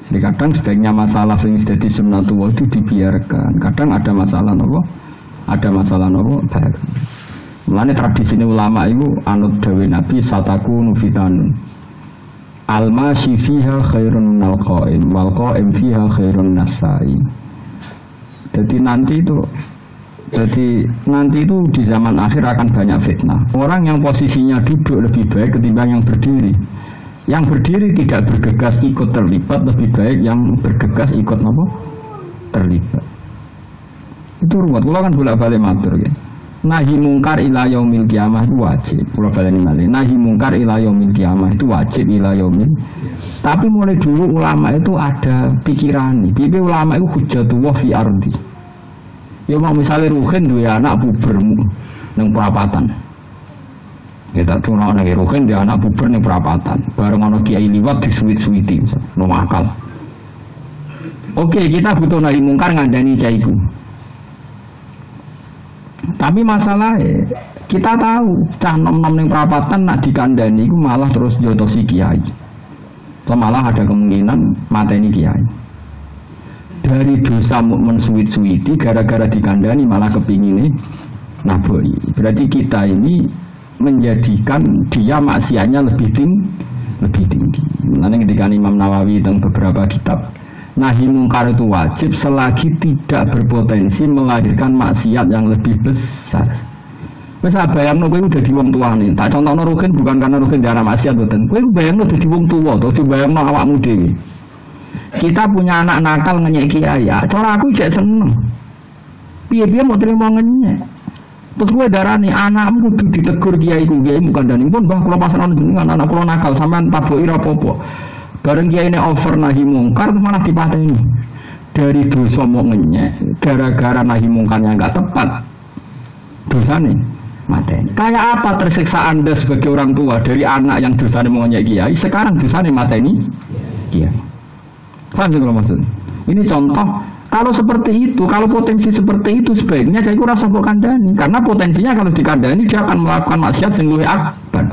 Jadi kadang sebaiknya masalah sing dadi sunnatullah itu dibiarkan. Kadang ada masalah napa? Ada masalah napa baru. Mulane tradisi ulama itu anut dawuh Nabi satakunu fitanun. Al-masyi fiha khairun minal qa'im wal qa'im fiha khairun nasai. Jadi nanti itu di zaman akhir akan banyak fitnah. Orang yang posisinya duduk lebih baik ketimbang yang berdiri. Yang berdiri tidak bergegas ikut terlibat, lebih baik yang bergegas ikut apa? Terlibat. Itu ruwet. Kalau kan bolak-balik matur ya. Nahi mungkar ila yaumil qiyamah itu wajib. Kalau balik ini nahi mungkar ila yaumil qiyamah itu wajib ila yaumil. Tapi mulai dulu ulama itu ada pikiran. Bibi ulama itu hujjatullah fi ardi. Ya mau misalnya Ruhin dua anak puber nang perapatan. Kita tuh nak nang Ruhin dia anak puber nang perapatan. Bareng ana kiai liwat disuwit-suwiti, no akal. Oke, kita butuh nahi mungkar ngandani caiku. Tapi masalahnya kita tahu cah nom-nom ning perapatan nak dikandani iku malah terus jotosi kiai. Atau malah ada kemungkinan mateni kiai. Dari dosa mukmin suwit-suwiti gara-gara dikandani malah kepingine naboi. Berarti kita ini menjadikan dia maksiatnya lebih tinggi. Nanti ketika Imam Nawawi dan beberapa kitab, nahi mungkar itu wajib selagi tidak berpotensi melahirkan maksiat yang lebih besar. Misal bayangno kowe udah di wong tuane, tak contohno Ruhin bukan karena Ruhin dia anak maksiat mboten. Kowe bayangno udah di wong tuwa, to dibayangno awakmu dhewe. Kita punya anak nakal ngenyek kiai, ya cara aku jek seneng. Piye-piye mau terima ngenyek. Terus gue darani anakmu kudu ditegur kiaiku, kiaimu kandhani pun mbah kula pasrahno jenengan anak kula nakal sampean taboki ra apa-apa. Bareng kiai ini over nahi mungkar malah dipateni. Dari dosa mau ngenyek gara-gara nahi mungkarnya enggak tepat. Dosane mateni. Kayak apa tersiksa Anda sebagai orang tua dari anak yang dosane mau ngenyek kiai, sekarang dosane mateni kiai. Paham sih kalau maksud? Ini contoh. Kalau seperti itu, kalau potensi seperti itu sebaiknya saya rasa mbok kandhani karena potensinya kalau dikandhani dia akan melakukan maksiat sing luwih akbar.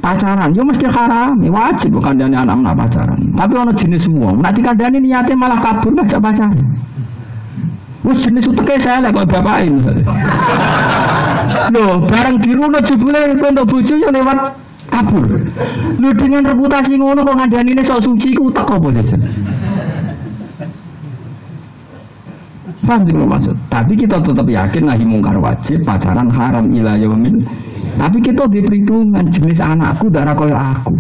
Pacaran, yo mesti haram, wajib kandhani anak-anak pacaran. Tapi ono jenis semua, nek dikandhani niate malah kabur lah pacaran. Wis jenis uteke saya kok bapake. Loh, bareng dirunut jebule untuk bojo yo lewat kabur. Lu dengan reputasi ngono kok ngandhanine sok suci ku utek apa jajan. Paham sih maksud? Tapi kita tetap yakin nahi mungkar wajib, pacaran haram ila yaumil. Tapi kita diperhitungkan jenis anakku darah kaya aku.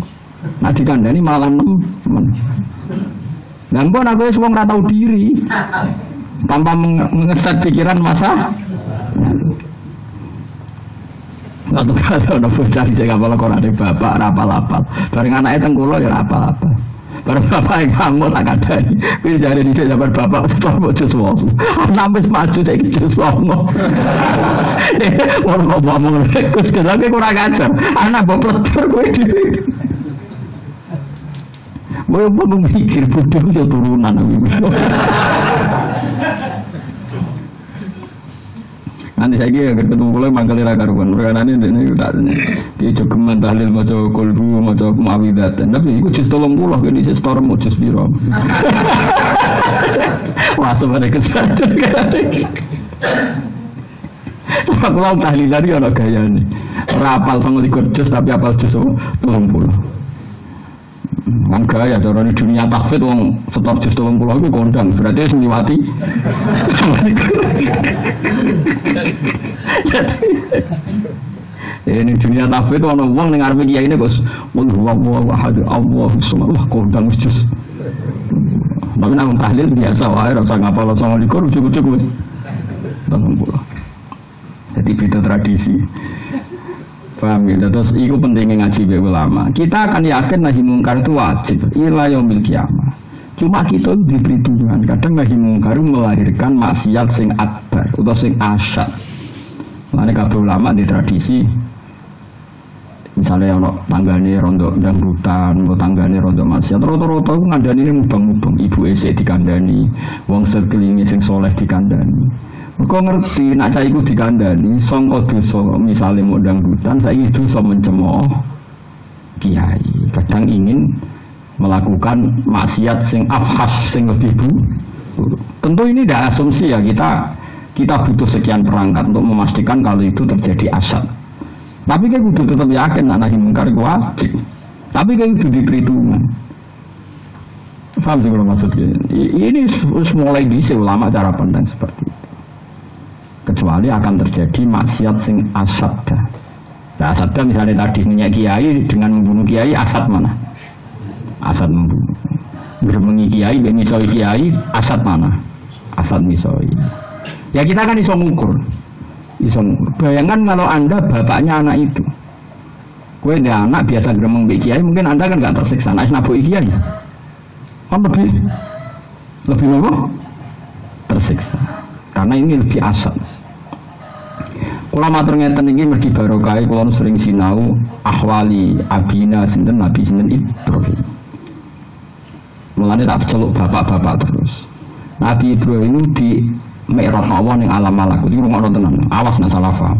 Nah dikandani malah nemen. Dan pun aku wong ora tau diri. Tanpa mengeset pikiran masa. Waktu kalau ada bocah cek apal kok ada bapak rapal-apal. Bareng anake teng kula ya rapal-apal. Bareng bapak kamu tak kadani. Kuwi jare dhisik jaman bapak setor bojo suwu. Ana wis maju saiki jus songo. Ora ngomong Gus kelake kurang ajar. Anak mbok pleter kowe dhewe. Mau pun mikir bodoh yo turunan aku. Nanti saya kira ketemu mulai mangkali karuan. Karena ini tak dia jogeman tahlil maca kolbu maca muawidatan. Tapi itu jus 30 kan isi store mau jus piro. Wah sebenarnya kesajar kan. Coba kalau tahlilan dia ada gaya nih. Rapal sama ikut jus tapi apal jus 30. Kan gaya cara di dunia takfid wong setor jus 30 itu kondang berarti wis ngliwati. Ini dunia takfid ana wong ning arepe kiai ne Gus qul huwallahu ahad Allahus samad wah kondang jus. Tapi nang tahlil biasa wae ora usah ngapal 29 ujug-ujug wis 30. Jadi beda tradisi. Paham ya? Terus itu pentingnya ngaji be ulama. Kita akan yakin nahi mungkar itu wajib ila yaumil qiyamah. Cuma kita diberi tuntunan. Kadang nahi mungkar melahirkan maksiat sing akbar atau sing asyad. Mane kabeh ulama di tradisi misalnya ono tanggane rondo dangdutan, ono tanggane rondo maksiat, rata-rata ku ngandani mubang-mubang, ibu esek dikandani, wong sekelinge sing soleh dikandani. Kok ngerti nak cah iku dikandani sangka dosa misale mau dangdutan saiki dosa mencemooh kiai. Kadang ingin melakukan maksiat sing afhas sing lebih buruk. Tentu ini tidak asumsi ya, kita butuh sekian perangkat untuk memastikan kalau itu terjadi asal. Tapi kita kudu tetap yakin nahi mungkar wajib. Tapi kita kudu diperhitungkan. Faham sih kalau maksudnya? Ini mulai bisa ulama cara pandang seperti itu. Kecuali akan terjadi maksiat sing asad. Nah, Saddam misalnya tadi minyak kiai dengan membunuh kiai, Asad mana? Asad membunuh. Germengi kiai, misoi kiai, Asad mana? Asad misoi. Ya kita kan iso ngukur. Bayangkan kalau Anda bapaknya anak itu. Kowe dia anak biasa gremeng mbek kiai, mungkin Anda kan enggak tersiksa. Nek nabuki kiai. Kan lebih apa? Tersiksa. Karena ini lebih asal. Kula matur ngeten iki mergi barokah kula sering sinau ahwali abina sinten Nabi sinten Ibrahim. Mulane tak celuk bapak-bapak terus. Nabi Ibrahim di Mi'raj Allah ning alam malakut iki rungokno tenan. Awas nek salah paham.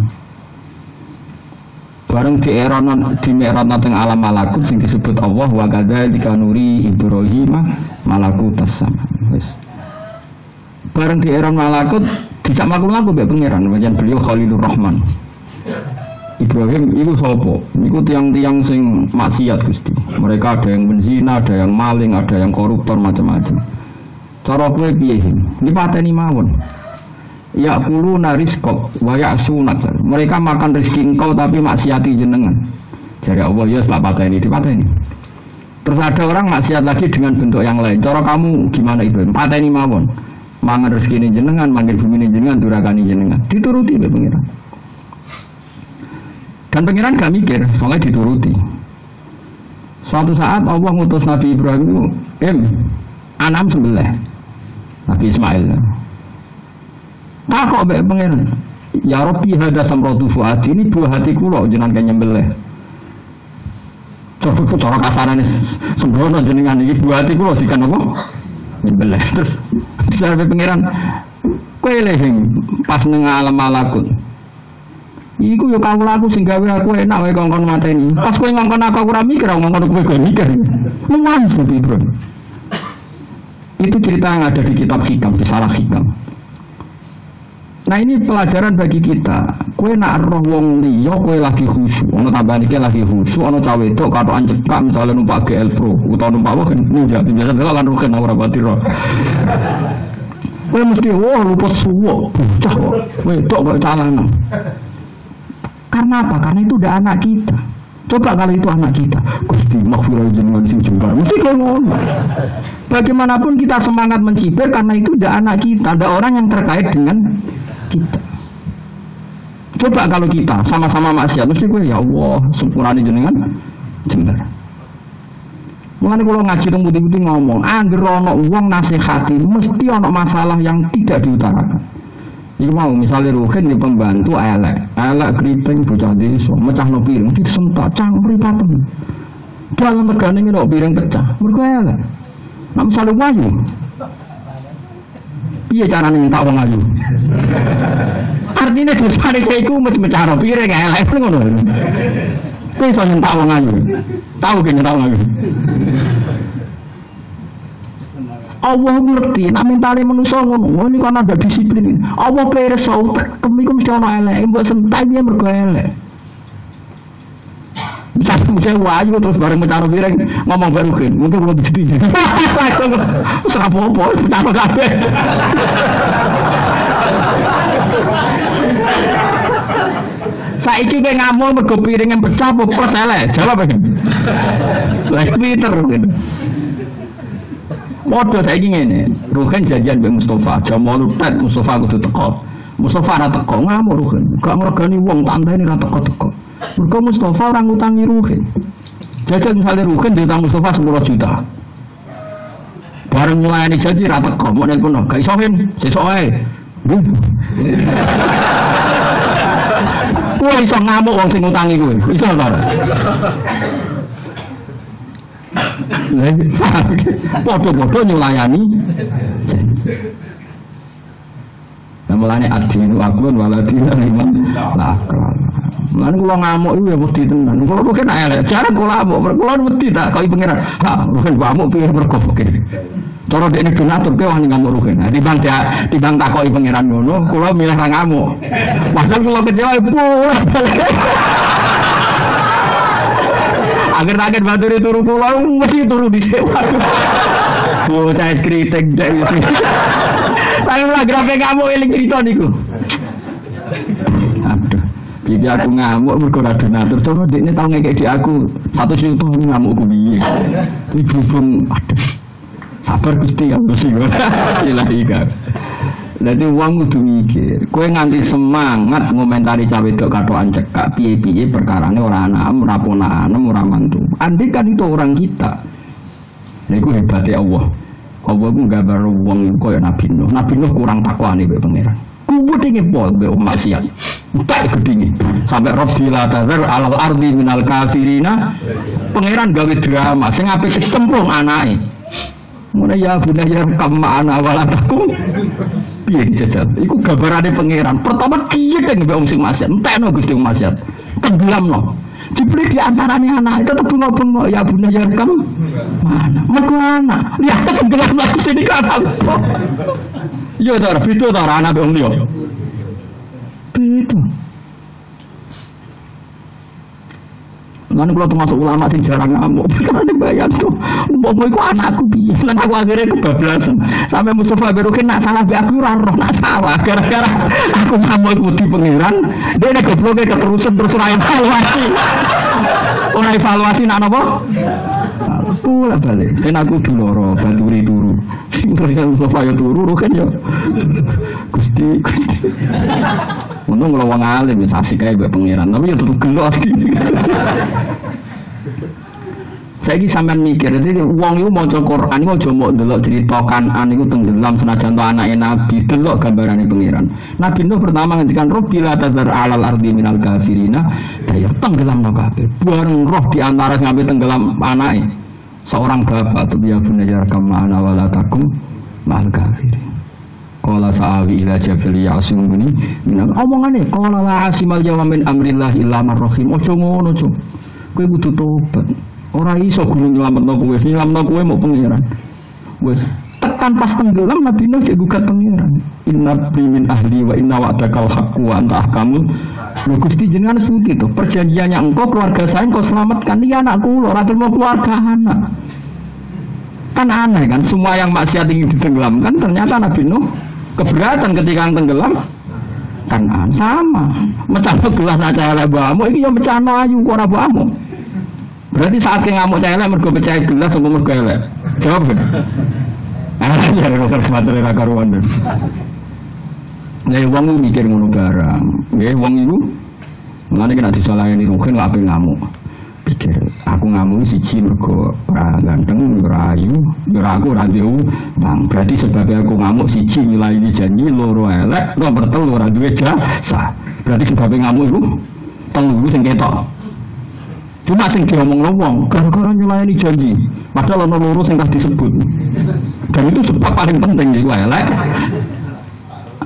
Bareng di Mi'raj teng alam malakut sing disebut Allah wa kadzalika nuri Ibrahim malakutas sama. Wis. Bareng di era malakut dijak makhluk mbek pangeran, pancen beliau Khalilur Rahman. Ibrahim itu sapa? Niku tiang-tiang sing maksiat Gusti. Mereka ada yang berzina, ada yang maling, ada yang koruptor macam-macam. Cara kowe piye? Dipateni mawon. Ya kulu narizqok wa ya'sunak. Mereka makan rezeki engkau tapi maksiati jenengan. Jare Allah ya tak pateni, dipateni. Terus ada orang maksiat lagi dengan bentuk yang lain. Cara kamu gimana Ibrahim? Pateni mawon. Mangan rezeki jenengan, manggil bumi jenengan, durakani jenengan. Dituruti oleh pangeran. Dan pangeran gak mikir, soalnya dituruti. Suatu saat Allah ngutus Nabi Ibrahim itu, anam sebelah Nabi Ismail. Takok mbek pangeran. Ya Rabbi hada samratu fuadi, ini buah hatiku loh jenengan kan nyembelih. Coba cara kasarane sembrono jenengan iki buah hatiku loh dikan apa? Nyembelih. Terus sampai pangeran kowe lehing pas nang alam malakut. Iku yo kawula aku sing gawe aku enak wae kongkon mateni. Pas kowe ngongkon aku ora mikir, ngongkon kowe mikir. Mulan Nabi Ibrahim. Itu cerita yang ada di kitab Hikam, di Salah Hikam. Nah ini pelajaran bagi kita. Kowe nak roh wong liya kowe lagi khusyuk, ono tambahan iki lagi khusyuk, ono cawe tok katokan cekak misale numpak GL Pro utawa numpak wae ninja biasa delok kan rugen ora pati roh. Kowe mesti lupa suwuk, bocah kok. Wedok kok calanan. Karena apa? Karena itu udah anak kita. Coba kalau itu anak kita, Gusti maghfirah jenengan sing jembar. Mesti kowe ngono. Bagaimanapun kita semangat mencibir karena itu udah anak kita, ada orang yang terkait dengan kita. Coba kalau kita sama-sama maksiat, mesti kowe ya Allah, sempurane jenengan jembar. Mulane kula ngaji teng putih-putih ngomong, anggere ana wong nasihati mesti ana masalah yang tidak diutarakan. Iku mau misalnya Ruhin di pembantu elek keriting bocah desa mecahno piring disentak cangkri patem. Dalam regane ngene piring pecah. Mergo elek. Nek misale wayu. Piye carane minta wong ayu? Artine dosane iku mesti mecahno piring elek ngono. Kowe iso nyentak wong ayu. Tahu ge nyentak wong ayu. Allah ngerti, nak mentale manusa ngono, ini kan ada disiplin. Allah pirsa, kemiku mesti ana elek, mbok sentak piye mergo elek. Bisa mudah wayu terus bareng mencaro piring ngomong baru kan, mungkin belum dijedi. Wis ora apa-apa, mencaro kabeh. Saiki kowe ngamuk mergo piringe pecah apa plus elek? Jawab iki. Lah pinter kan. Modho saiki ngene, Ruhin janjian mbek Mustofa, jam 8 tet Mustofa kudu teko. Mustofa ora teko, ngamuk Ruhin. Gak ngregani wong tak anteni ora teko-teko. Mergo Mustofa ora ngutangi Ruhin. Jajan misale Ruhin diutang Mustofa 10 juta. Bareng nglayani janji ora teko, mok nelpon, gak iso Hin, sesuk ae. Kowe iso ngamuk wong sing ngutangi kowe. Iso ta? Podo-podo nyulayani. Mulane adinu akun waladina liman lakon. Mulane kula ngamuk iku ya wedi tenan. Kula kok enak elek. Jarang kula ngamuk, kula wedi tak kok pengiran. Ha, bukan ngamuk piye mergo fakir. Cara dekne donatur ke wani ngamuk rugen. Timbang takoki pengiran ngono, kula milih ra ngamuk. Padahal kula kecewa pula. Akhir-akhir baturi turu kula mesti turu dhisik. Bocah es kriting dek wis. Tapi lah grafe kamu eling cerita niku. Aduh. Bibi aku ngamuk mergo ora donatur. Cara dekne tau ngekek di aku 1 juta ngamukku piye. Ibu-ibu aduh. Sabar Gusti ya mesti. Ilahi ka. Dadi wong kudu mikir, kowe nganti semangat ngomentari cawe wedok katokan cekak piye-piye perkarane ora anak, ora ponakan, ora mantu. Andai kan itu orang kita. Lha iku hebate Allah. Allah ku gambar wong koyo Nabi Nuh. Nabi Nuh kurang takwane mbek pangeran. Kuwete ngepol mbek maksiat. Tak gedinge. Sampai Rabbil tazar alal ardi minal kafirina. Pangeran gawe drama sing ape kecemplung anake. Mula ya budaya kama ana walatakum. Piye dijajal? Iku gambarane pangeran. Pertama kiye teng mbek wong sing maksiat. Entekno Gusti maksiat. Tenggelamno. Dibeli di antarane anak itu tetep bengok-bengok ya budaya kam mana? Mergo anak. Ya tenggelam lagi sini kan apa? Yo ta beda ta anak wong liya. Beda. Lan kula termasuk ulama sing jarang ngamuk. Karena bayang tuh, umpama iku anakku piye. Lan aku akhirnya kebablasan. Sampai Mustafa Berukin nak salah be aku ora roh nak salah. Gara-gara aku ngamuk kudu pangeran, dene gobloke keterusan terus ora evaluasi. Ora evaluasi nak napa? Pula balik. Ben aku duloro, baturi turu. Sing kaya Mustafa ya turu kan ya. Gusti. Untung kalau wong alim bisa asik kae mbek pangeran, tapi ya tetep gelo asli. Saiki sampean mikir, dadi wong iku maca Quran iku aja mok ndelok crita Kanan iku tenggelam senajan to anake Nabi, delok gambarane pangeran. Nabi Nuh pertama ngendikan Rabbil tazar alal ardi minal kafirina, daya tenggelamno kabeh. Bareng roh di antara sing ampe tenggelam anake. Seorang bapak tuh ya bunayya kama ana wala takum mal kafirin. Qala sa'awi ila jabal ya'sumuni minan omongane qala la asimal yawma min amrillah illa man rahim. Ojo ngono, Cuk. Kowe kudu tobat. Ora iso gunung nyelametno kowe, nyelametno kowe mau pangeran. Wes tekan pas tenggelam Nabi Nuh cek gugat pangeran. Inna min ahli wa inna wa'dakal haqqu wa anta ahkamul. Lho Gusti jenengan suci to. Perjanjiannya engkau keluarga saya engkau selamatkan. Iya anakku lho, ora terima keluarga anak. Kan aneh kan, semua yang maksiat ingin ditenggelamkan ternyata Nabi Nuh keberatan ketika tenggelam. Kan sama. Mecano gelas nak celek mbahmu iki ya mecano ayu kok ora mbahmu. Berarti saat ke ngamuk celek mergo pecah gelas apa mergo elek? Jawab. Ya kok semateri ra karuan. Nek wong mikir ngono barang, nggih wong iku ngene kena disalahani rugen lak ngamuk. Pikir aku ngamuk siji mergo ora ganteng, ora ayu, ora aku ora duwe bang. Berarti sebabnya aku ngamuk siji nilai janji, loro elek, nomor 3 ora duwe jasa. Berarti sebabnya ngamuk iku telu sing ketok. Cuma sing diomongno wong gara-gara nyulayani janji, padahal ana loro sing disebut. Dan itu sebab paling penting iku elek.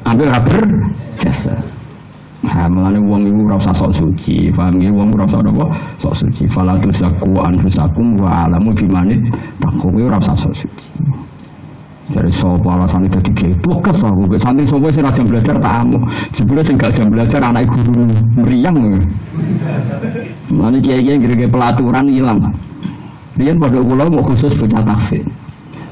Ambil rapper jasa. Nah, mulane wong iku ora usah sok suci, paham ya? Wong ora usah apa? Sok suci. Falatul zakku anfusakum wa alamu bimane takwa ora usah sok suci. Dari sapa alasane dadi gekes aku mek santri sapa sing rajin belajar tak amu. Jebule sing gak jam belajar anak guru mriyang. Mulane kiai-kiai ngrene pelaturan ilang. Riyen padha kula mau khusus bocah tahfidz.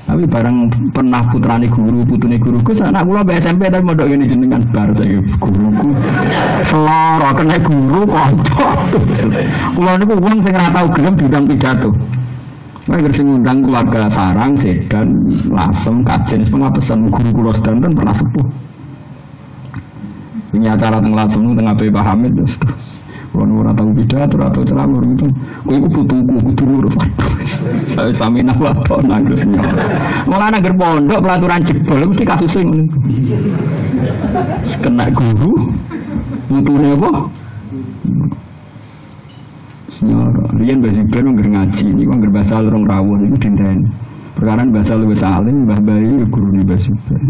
Tapi barang pernah putrane guru, putune guru, Gus anak kula mbek SMP tapi mondok ngene jenengan bar saiki guruku. Seloro kena guru kok. Kula niku wong sing ora tau gelem diundang pidato. Nek sing ngundang keluarga sarang, sedan, lasem, kajen semua pesan guru kula sedanten pernah sepuh. Ini acara teng lasem teng ape Pak Hamid terus. Kula ora tau pidato atau ceramah gitu. Kowe iku putuku kudu nurut. Saya sami nawa to nanggus nyor. Malah nang pondok pelaturan jebol mesti kasusé ngono. Kena guru putune apa? Senyor, riyen bahasa Ibrani ngger ngaji, niku ngger bahasa rong rawuh niku dinten. Perkara bahasa luwih salim, Mbah Bayu gurune bahasa Ibrani.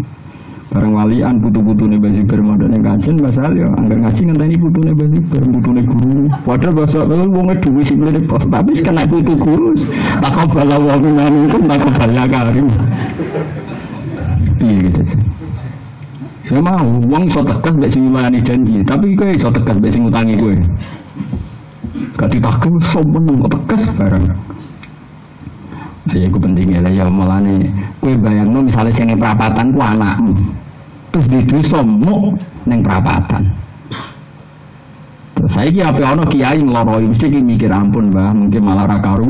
Bareng walian putu-putune bahasa Ibrani mondone kajen bahasa ya angger ngaji ngenteni putune bahasa Ibrani, putune guru. Padahal bahasa wong duwe simile pos, tapi kena putu guru. Takobala wa minkum takobala karim. Piye gitu sih. Saya mau wong iso tegas mbek sing nyulayani janji, tapi kowe iso tegas mbek sing ngutangi kowe. Gak ditagih sombong kok tegas bareng. Ya iku pentingnya lah ya mulane kowe bayangno misale sing ning prapatan ku anakmu. Terus di desa muk ning prapatan. Terus saiki ape ana kiai ngloroi mesti ki mikir ampun Mbah, mungkin malah ra karu.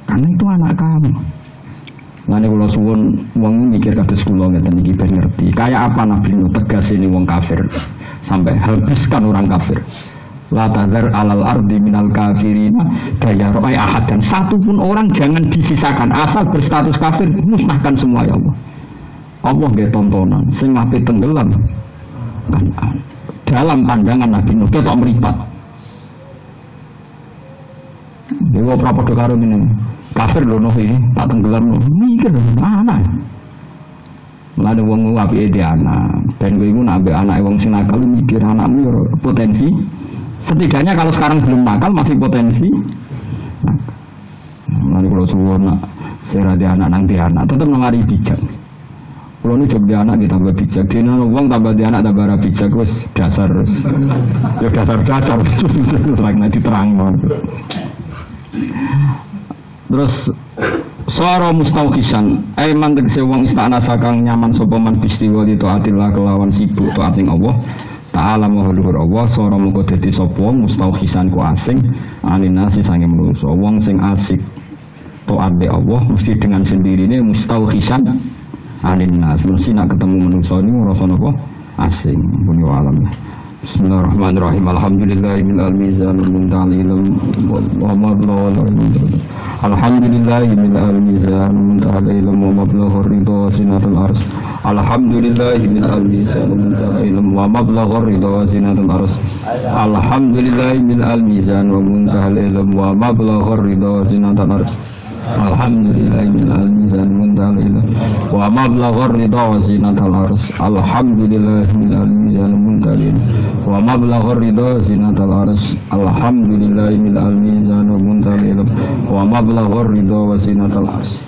Karena itu anak kamu. Lane kula suwun wong mikir kados kula ngeten iki ben ngerti. Kayak apa Nabi Nuh tegas ini wong kafir sampai habiskan orang kafir. La tadzar alal ardi minal kafirina dayyarai ahad, dan satu pun orang jangan disisakan asal berstatus kafir, musnahkan semua ya Allah. Allah nggih tontonan sing ape tenggelam kan dalam pandangan Nabi Nuh ketok mripat. Dewa prapodo karo ngene. Kafir lho Nuh iki, tak tenggelam lho. Mikir anak. Mulane wong apike di anak. Ben kowe iku nek ambek anake wong sing nakal mikir anakmu yo potensi. Setidaknya kalau sekarang belum nakal masih potensi. Mulane kalau suwon nak sira di anak nang di anak tetep ngari bijak. Kalau ini coba di anak kita tambah bijak, di uang tambah di anak tambah bijak, wes dasar, ya dasar, selain nanti terang. Terus soro mustauhisan, mantek sewang istana sakang nyaman sopaman bistiwa di taatillah kelawan sibuk taating Allah. Ta'ala mahaluhur Allah, soro muka dadi sopong mustauhisan ku asing, alinasi sange menuso, wong sing asik taat be Allah, mesti dengan sendirinya mustauhisan. Alinnas, mesti nak ketemu manusia ini merasa apa? Asing. Punya alam. Bismillahirrahmanirrahim. Alhamdulillahil al-mizan muntalilum wa mablagh Alhamdulillahil al-mizan muntalilum wa mablagh ridha sinatul ars. Alhamdulillahil al-mizan muntalilum wa mablagh ridha sinatul ars. Alhamdulillahil al-mizan wa muntalilum wa mablagh ridha sinatul ars. Alhamdulillahil al-mizan muntalilum wa mablagh ridha sinatul ars. Alhamdulillahil al-mizan muntalilum wa mablagh ridha sinatul ars. Alhamdulillahil al-mizan muntalilum wa mablagh ridha sinatul ars.